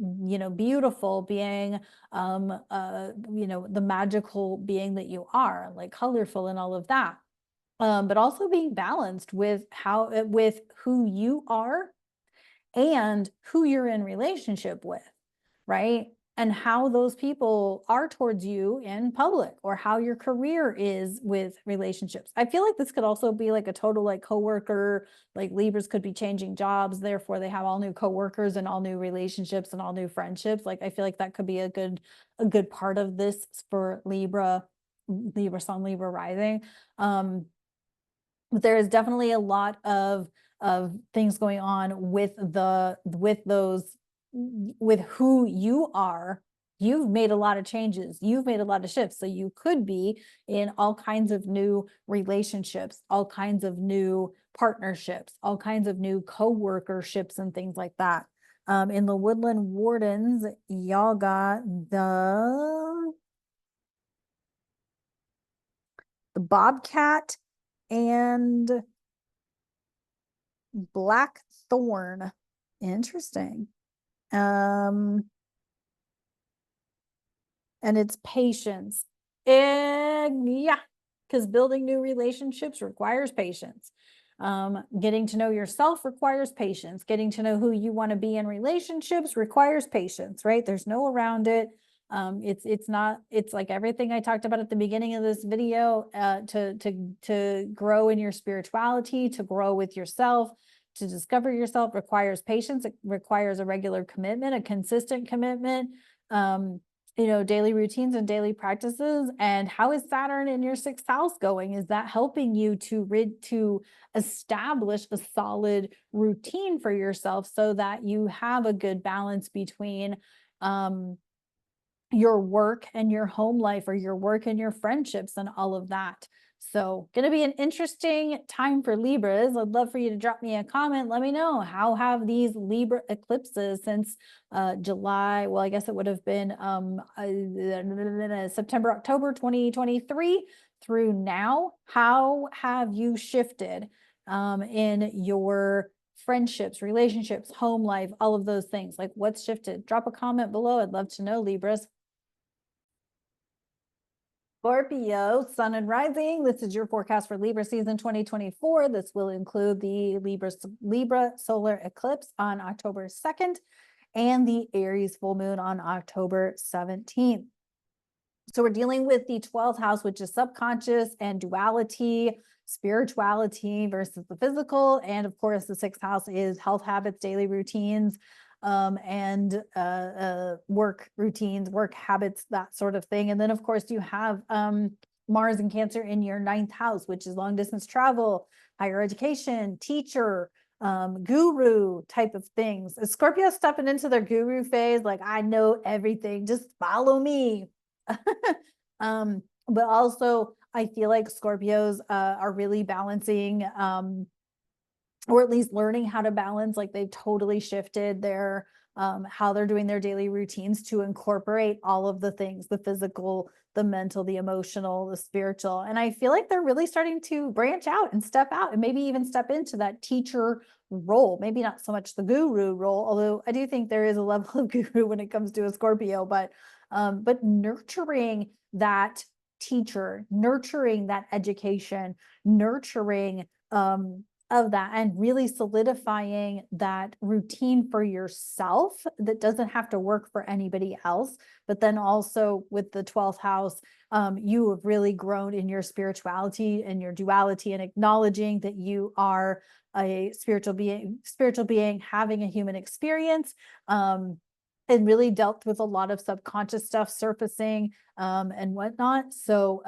Speaker 1: beautiful, being, the magical being that you are, like colorful and all of that. But also being balanced with with who you are and who you're in relationship with, right? And how those people are towards you in public, or how your career is with relationships. I feel like this could also be like a total like coworker, like Libras could be changing jobs, therefore they have all new coworkers and all new relationships and all new friendships. Like I feel like that could be a good part of this for Libra Sun, Libra rising. But there is definitely a lot of things going on with who you are. You've made a lot of changes. You've made a lot of shifts. So you could be in all kinds of new relationships, all kinds of new partnerships, all kinds of new co-workerships and things like that. In the Woodland Wardens, y'all got the Bobcat and Blackthorn. Interesting. And it's patience. And yeah, because building new relationships requires patience. Getting to know yourself requires patience. Getting to know who you want to be in relationships requires patience, right? There's no around it. It's like everything I talked about at the beginning of this video, to grow in your spirituality, to grow with yourself, to discover yourself requires patience. It requires a regular commitment, a consistent commitment, daily routines and daily practices. And how is Saturn in your sixth house going? Is that helping you to establish a solid routine for yourself so that you have a good balance between your work and your home life, or your work and your friendships and all of that? So going to be an interesting time for Libras. I'd love for you to drop me a comment. Let me know, how have these Libra eclipses since July, well, I guess it would have been September, October 2023 through now, how have you shifted in your friendships, relationships, home life, all of those things? Like, what's shifted? Drop a comment below. I'd love to know, Libras. Scorpio, Sun and Rising. This is your forecast for Libra season 2024. This will include the Libra solar eclipse on October 2nd and the Aries full moon on October 17th. So we're dealing with the 12th house, which is subconscious and duality, spirituality versus the physical. And of course, the 6th house is health habits, daily routines, and work routines, work habits, that sort of thing. And then of course you have Mars and Cancer in your 9th house, which is long distance travel, higher education, teacher, guru type of things. Scorpio stepping into their guru phase, like, I know everything, just follow me. But also I feel like Scorpios are really balancing, or at least learning how to balance. Like, they've totally shifted their how they're doing their daily routines to incorporate all of the things, the physical, the mental, the emotional, the spiritual. And I feel like they're really starting to branch out and step out and maybe even step into that teacher role. Maybe not so much the guru role, although I do think there is a level of guru when it comes to a Scorpio, but nurturing that teacher, nurturing that education, nurturing of that, and really solidifying that routine for yourself that doesn't have to work for anybody else. But then also with the 12th house, you have really grown in your spirituality and your duality, and acknowledging that you are a spiritual being having a human experience, and really dealt with a lot of subconscious stuff surfacing, and whatnot. So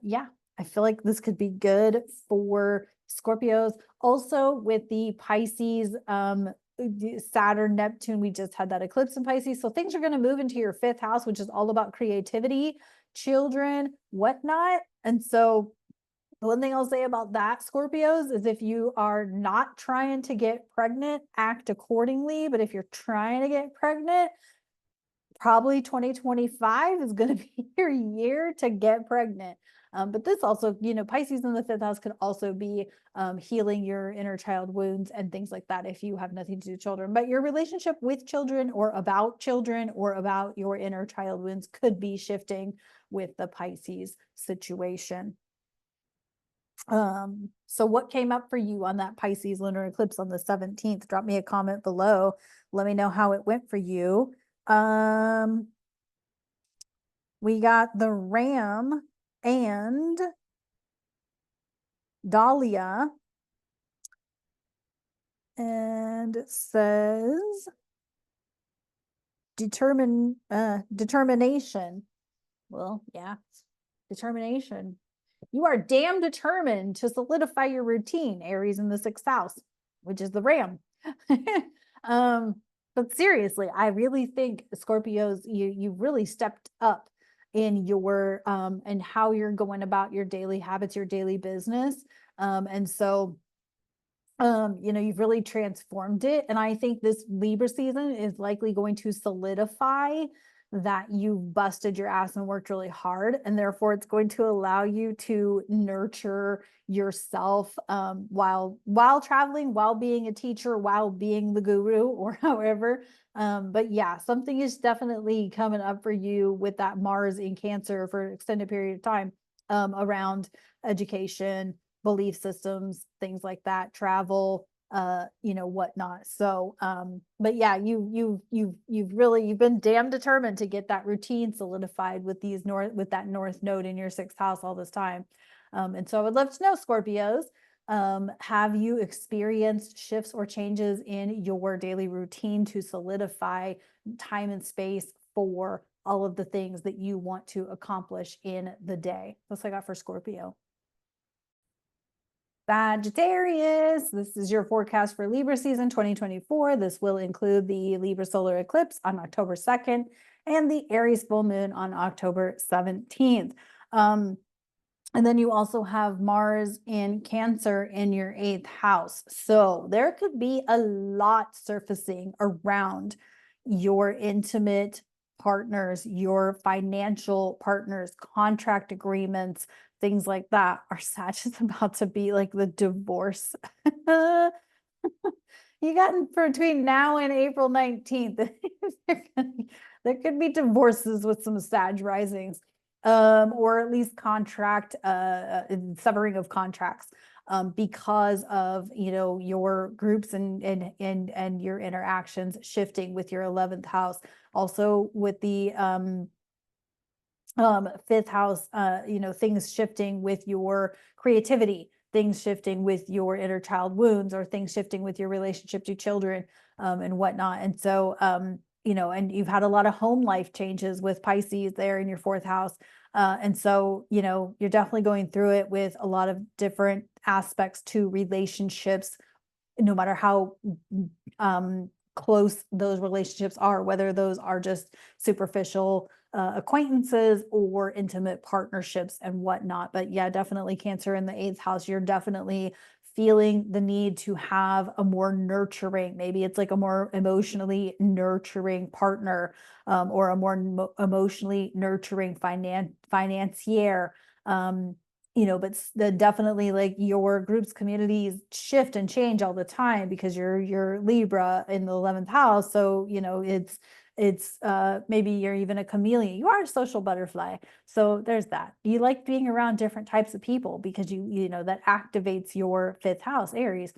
Speaker 1: yeah, I feel like this could be good for Scorpios. Also with the Pisces, Saturn, Neptune, we just had that eclipse in Pisces. So things are going to move into your 5th house, which is all about creativity, children, whatnot. And so the one thing I'll say about that, Scorpios, is if you are not trying to get pregnant, act accordingly. But if you're trying to get pregnant, probably 2025 is going to be your year to get pregnant. But this also, Pisces in the 5th house could also be healing your inner child wounds and things like that if you have nothing to do with children. But your relationship with children or about your inner child wounds could be shifting with the Pisces situation. So what came up for you on that Pisces lunar eclipse on the 17th? Drop me a comment below. Let me know how it went for you. We got the Ram and Dahlia, and it says determination. Well, yeah, determination. You are damn determined to solidify your routine, Aries in the 6th house, which is the Ram. But seriously, I really think Scorpios, you really stepped up in your and how you're going about your daily habits, your daily business. And so you've really transformed it. And I think this Libra season is likely going to solidify that you've busted your ass and worked really hard. And therefore it's going to allow you to nurture yourself while traveling, while being a teacher, while being the guru, or however. But yeah, something is definitely coming up for you with that Mars in Cancer for an extended period of time, around education, belief systems, things like that, travel, whatnot. So, but yeah, you've been damn determined to get that routine solidified with that North node in your 6th house all this time. And so I would love to know, Scorpios, have you experienced shifts or changes in your daily routine to solidify time and space for all of the things that you want to accomplish in the day? That's what I got for Scorpio. Sagittarius, this is your forecast for Libra season 2024. This will include the Libra solar eclipse on October 2nd and the Aries full moon on October 17th. And then you also have Mars in Cancer in your 8th house. So there could be a lot surfacing around your intimate partners, your financial partners, contract agreements, things like that. Our Sag is about to be like the divorce. You got between now and April 19th. There could be divorces with some Sag risings, or at least contract severing of contracts, because of your groups and your interactions shifting with your 11th house. Also with the 5th house, things shifting with your creativity, things shifting with your inner child wounds, or things shifting with your relationship to children, and whatnot. And so, and you've had a lot of home life changes with Pisces there in your 4th house. And so, you're definitely going through it with a lot of different aspects to relationships, no matter how close those relationships are, whether those are just superficial acquaintances or intimate partnerships and whatnot. But yeah, definitely Cancer in the 8th house. You're definitely feeling the need to have a more nurturing, maybe it's like a more emotionally nurturing partner, or a more emotionally nurturing financier. But definitely like your groups, communities shift and change all the time because you're Libra in the 11th house. So, it's maybe you're even a chameleon. You are a social butterfly. So there's that. You like being around different types of people because that activates your fifth house, Aries.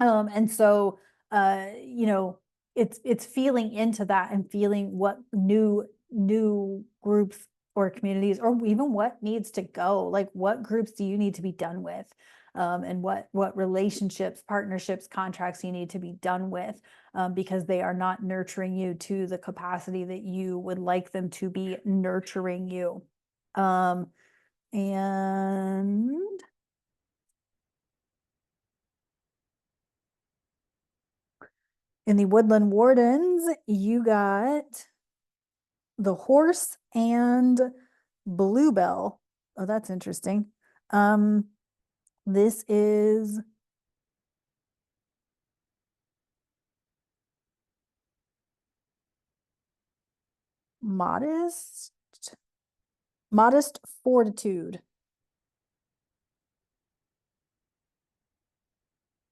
Speaker 1: And so, uh, you know, it's feeling into that and feeling what new groups or communities, or even what needs to go. Like, what groups do you need to be done with? And what relationships, partnerships, contracts you need to be done with, because they are not nurturing you to the capacity that you would like them to be nurturing you. And in the Woodland Wardens, you got the horse and bluebell. Oh, that's interesting. This is modest fortitude.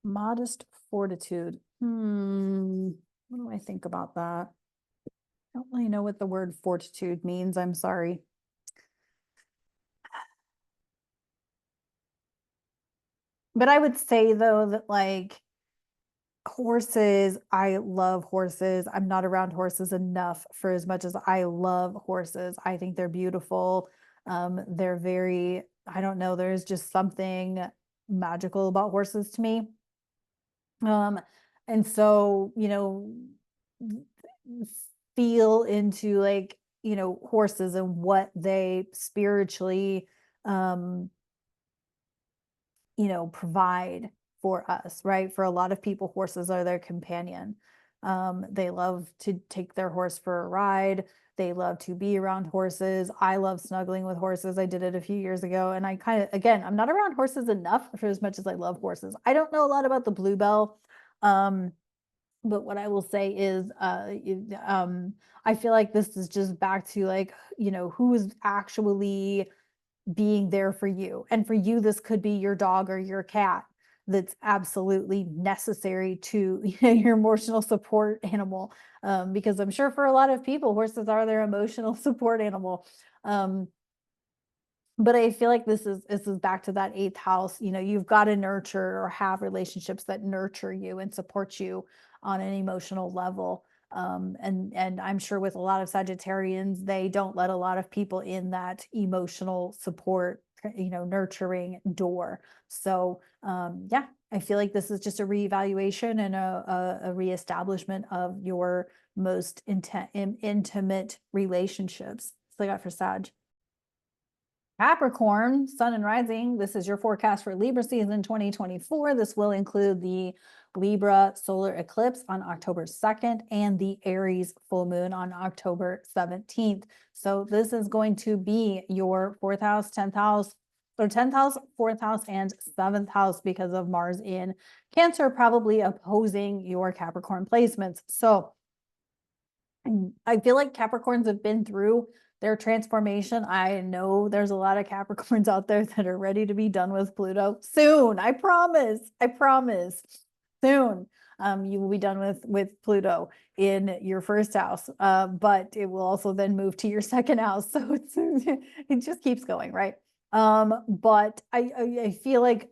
Speaker 1: Modest fortitude. What do I think about that? I don't really know what the word fortitude means. I'm sorry. But I would say though that, like, horses, I love horses. I'm not around horses enough for as much as I love horses. I think they're beautiful. They're very, I don't know, there's just something magical about horses to me. And so, feel into, like, horses and what they spiritually, um, provide for us, right? For a lot of people, horses are their companion. They love to take their horse for a ride. They love to be around horses. I love snuggling with horses. I did it a few years ago. And I kind of, again, I'm not around horses enough for as much as I love horses. I don't know a lot about the bluebell. But what I will say is, I feel like this is just back to, like, who is actually being there for you. And for you, this could be your dog or your cat that's absolutely necessary to your emotional support animal. Because I'm sure for a lot of people, horses are their emotional support animal. Um, but I feel like this is back to that eighth house. You've got to nurture or have relationships that nurture you and support you on an emotional level. And I'm sure with a lot of Sagittarians, they don't let a lot of people in that emotional support, nurturing door. So yeah, I feel like this is just a reevaluation and a reestablishment of your most intimate relationships. So I got for Sag. Capricorn, sun and rising. This is your forecast for Libra season 2024. This will include the Libra solar eclipse on October 2nd and the Aries full moon on October 17th. So this is going to be your fourth house, 10th house, or 10th house, fourth house, and seventh house because of Mars in Cancer, probably opposing your Capricorn placements. So I feel like Capricorns have been through their transformation. I know there's a lot of Capricorns out there that are ready to be done with Pluto soon. I promise. I promise. Soon. You will be done with Pluto in your first house, but it will also then move to your second house. So it just keeps going, right? But I feel like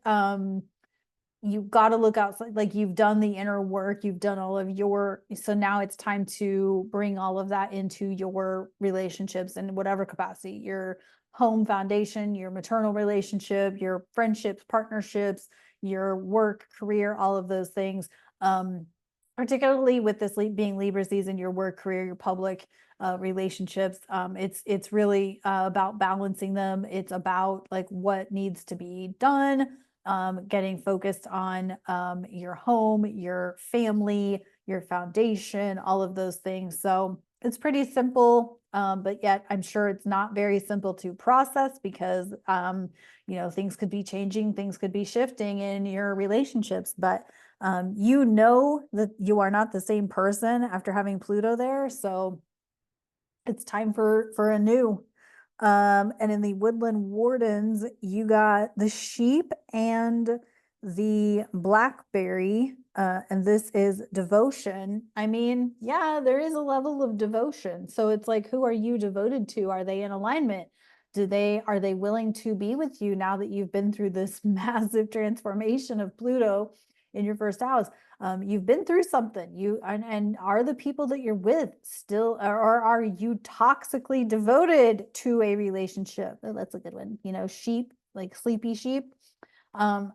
Speaker 1: you've got to look outside, like, you've done the inner work, you've done all of your, so now it's time to bring all of that into your relationships in whatever capacity, your home foundation, your maternal relationship, your friendships, partnerships, your work, career, all of those things. Particularly with this being Libra season, your work, career, your public relationships, it's really about balancing them. It's about, like, what needs to be done, getting focused on your home, your family, your foundation, all of those things. So it's pretty simple. but yet I'm sure it's not very simple to process because, you know, things could be changing, things could be shifting in your relationships, but you know that you are not the same person after having Pluto there. So it's time for a new. And in the Woodland Wardens, you got the sheep and the blackberry, and this is devotion. I mean, yeah, there is a level of devotion. So it's like, who are you devoted to? Are they in alignment? Are they willing to be with you now that you've been through this massive transformation of Pluto in your first house? You've been through something. And are the people that you're with still, or are you toxically devoted to a relationship? Oh, that's a good one. You know, sheep, like sleepy sheep. Um,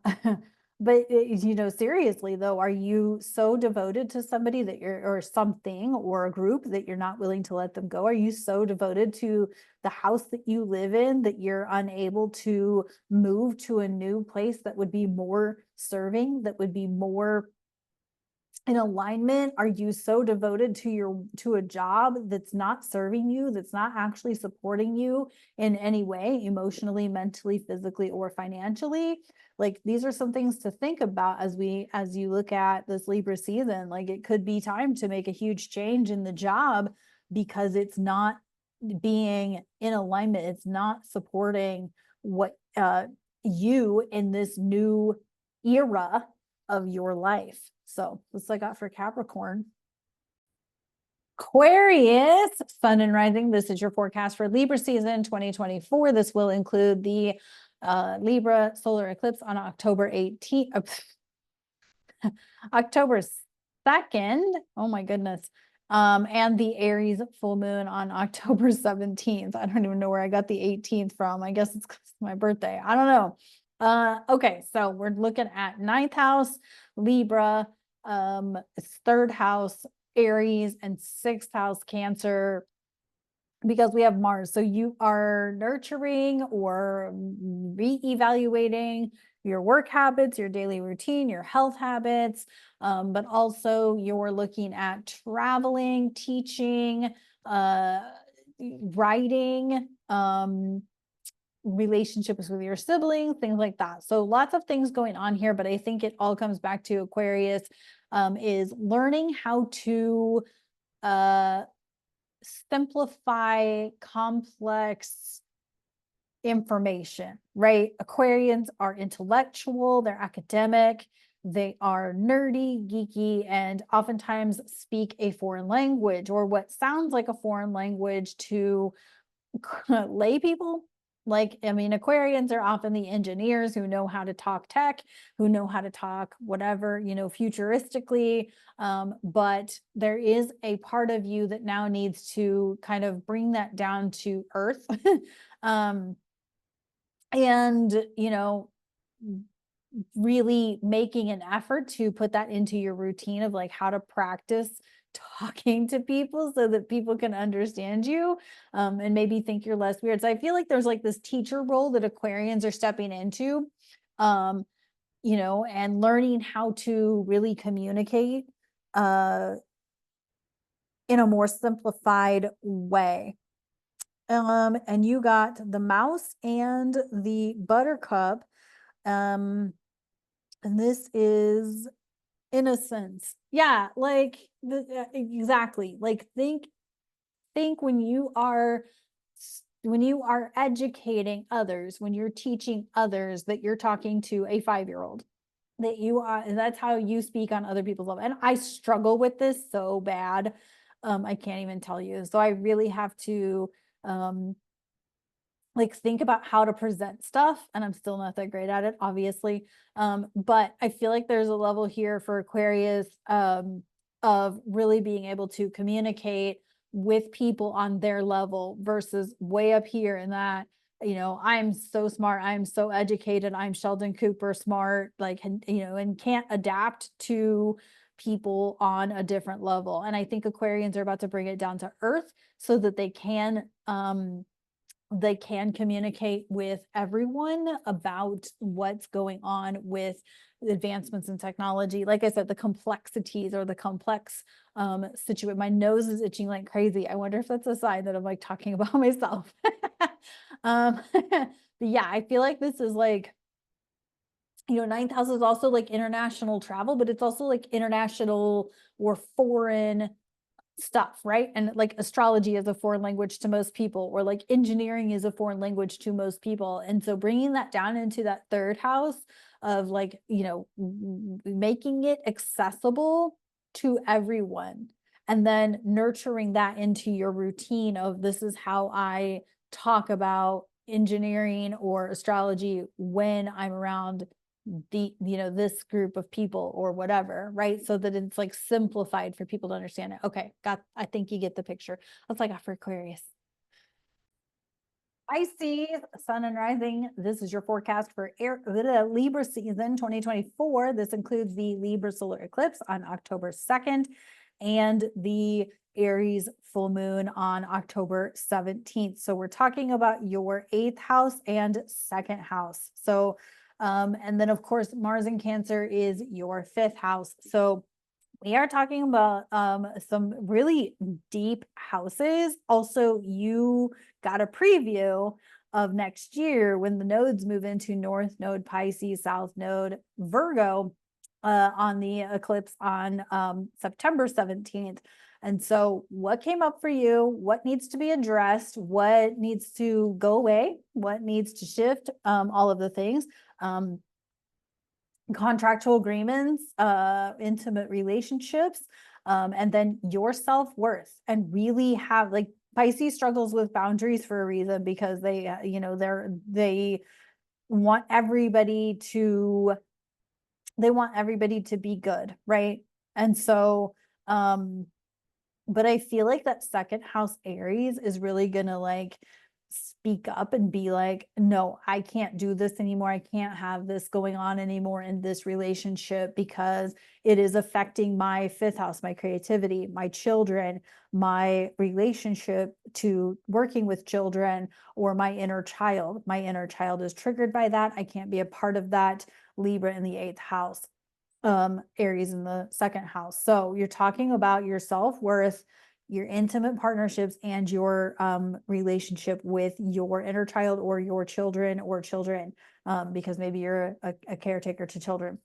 Speaker 1: but you know, seriously though, are you so devoted to somebody that or something or a group that you're not willing to let them go? Are you so devoted to the house that you live in that you're unable to move to a new place that would be more serving, that would be more in alignment? Are you so devoted to a job that's not serving you, that's not actually supporting you in any way, emotionally, mentally, physically, or financially? Like, these are some things to think about as you look at this Libra season. Like, it could be time to make a huge change in the job because it's not being in alignment, it's not supporting what you in this new era of your life. So that's what I got for Capricorn. Aquarius, sun and rising. This is your forecast for Libra season 2024. This will include the Libra solar eclipse on October 18th, October 2nd. Oh my goodness. And the Aries full moon on October 17th. I don't even know where I got the 18th from. I guess it's my birthday. I don't know. Okay, so we're looking at 9th house, Libra, 3rd house, Aries, and 6th house, Cancer, because we have Mars. So you are nurturing or reevaluating your work habits, your daily routine, your health habits, but also you're looking at traveling, teaching, writing, relationships with your siblings, things like that. So lots of things going on here, but I think it all comes back to Aquarius, is learning how to simplify complex information, right? Aquarians are intellectual, they're academic, they are nerdy, geeky, and oftentimes speak a foreign language or what sounds like a foreign language to lay people. Like, I mean, Aquarians are often the engineers who know how to talk tech, who know how to talk whatever, you know, futuristically. But there is a part of you that now needs to kind of bring that down to earth. And, you know, really making an effort to put that into your routine of like how to practice talking to people so that people can understand you, and maybe think you're less weird. So I feel like there's like this teacher role that Aquarians are stepping into, you know, and learning how to really communicate in a more simplified way. And you got the mouse and the buttercup. And this is innocence. Yeah, like exactly. Like think when you are educating others, when you're teaching others, that you're talking to a 5-year-old, that you are, that's how you speak on other people's level. And I struggle with this so bad. I can't even tell you. So I really have to like think about how to present stuff, and I'm still not that great at it, obviously. But I feel like there's a level here for Aquarius, of really being able to communicate with people on their level versus way up here in that, you know, I'm so smart, I'm so educated, I'm Sheldon Cooper smart, like, you know, and can't adapt to people on a different level. And I think Aquarians are about to bring it down to earth so that they can they can communicate with everyone about what's going on with advancements in technology. Like I said, the complexities or the complex situation. My nose is itching like crazy. I wonder if that's a sign that I'm like talking about myself. But yeah, I feel like this is like, ninth house is also like international travel, but it's also like international or foreign stuff, right? And like astrology is a foreign language to most people, or like engineering is a foreign language to most people. And so bringing that down into that third house of like, making it accessible to everyone, and then nurturing that into your routine of this is how I talk about engineering or astrology when I'm around this group of people or whatever, right? So that it's like simplified for people to understand it. Okay, I think you get the picture. That's like for Aquarius. Pisces, sun and rising. This is your forecast for Libra season 2024. This includes the Libra solar eclipse on October 2nd and the Aries full moon on October 17th. So we're talking about your 8th house and 2nd house. So and then of course, Mars in Cancer is your 5th house. So we are talking about some really deep houses. Also, you got a preview of next year when the nodes move into North Node Pisces, South Node Virgo on the eclipse on September 17th. And so what came up for you? What needs to be addressed? What needs to go away? What needs to shift? All of the things. Contractual agreements, intimate relationships, and then your self-worth, and really have like Pisces struggles with boundaries for a reason, because they, they want everybody to, be good, right? And so, but I feel like that 2nd house Aries is really gonna like speak up and be like, no, I can't do this anymore. I can't have this going on anymore in this relationship, because it is affecting my 5th house, my creativity, my children, my relationship to working with children, or my inner child. My inner child is triggered by that. I can't be a part of that. Libra in the 8th house, Aries in the 2nd house. So you're talking about your self-worth, your intimate partnerships, and your relationship with your inner child or your children, because maybe you're a caretaker to children.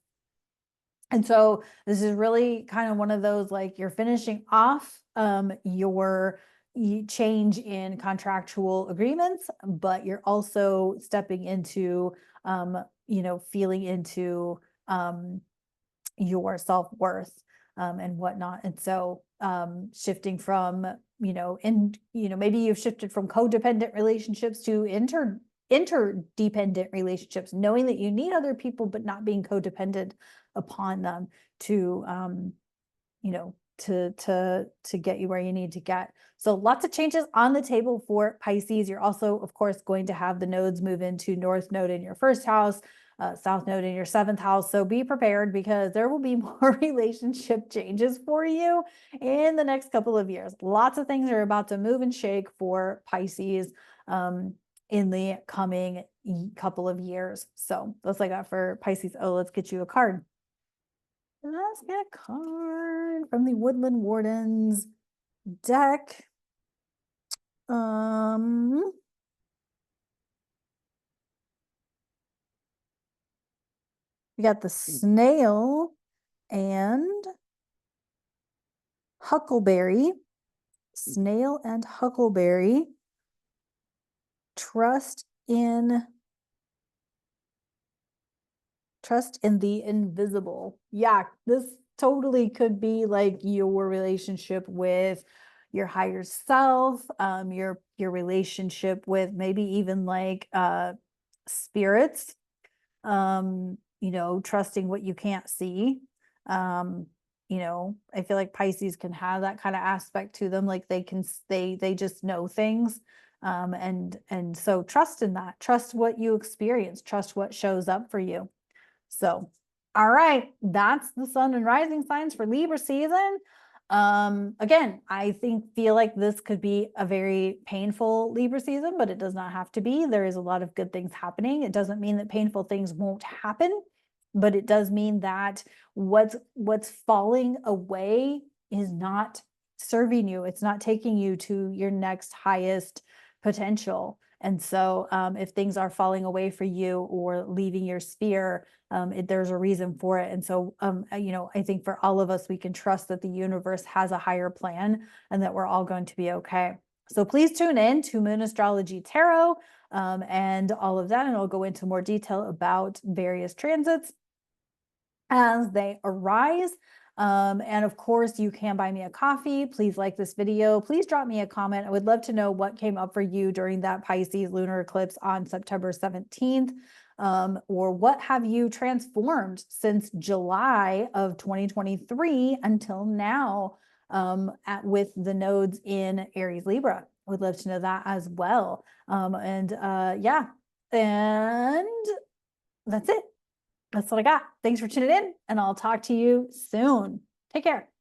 Speaker 1: And so this is really kind of one of those, like, you're finishing off your change in contractual agreements, but you're also stepping into, feeling into your self-worth and whatnot. And so shifting from, maybe you've shifted from codependent relationships to interdependent relationships, knowing that you need other people, but not being codependent upon them to, to get you where you need to get. So lots of changes on the table for Pisces. You're also, of course, going to have the nodes move into North Node in your 1st house, South Node in your 7th house. So be prepared, because there will be more relationship changes for you in the next couple of years. Lots of things are about to move and shake for Pisces in the coming couple of years. So that's what I got for Pisces. Oh, let's get you a card. Let's get a card from the Woodland Wardens deck. We got the snail and huckleberry. Snail and huckleberry. Trust in the invisible. Yeah, this totally could be like your relationship with your higher self, your relationship with maybe even like spirits, trusting what you can't see. I feel like Pisces can have that kind of aspect to them, like they just know things. And so trust in that, trust what you experience, trust what shows up for you. So, all right, that's the sun and rising signs for Libra season. Again, I feel like this could be a very painful Libra season, but it does not have to be. There is a lot of good things happening. It doesn't mean that painful things won't happen, but it does mean that what's falling away is not serving you. It's not taking you to your next highest potential. And so if things are falling away for you or leaving your sphere, there's a reason for it. And so, I think for all of us, we can trust that the universe has a higher plan and that we're all going to be okay. So please tune in to Moon Astrology Tarot and all of that. And I'll go into more detail about various transits as they arise. And of course, you can buy me a coffee. Please like this video. Please drop me a comment. I would love to know what came up for you during that Pisces lunar eclipse on September 17th. Or what have you transformed since July of 2023 until now with the nodes in Aries Libra. I would love to know that as well. Yeah, and that's it. That's what I got. Thanks for tuning in, and I'll talk to you soon. Take care.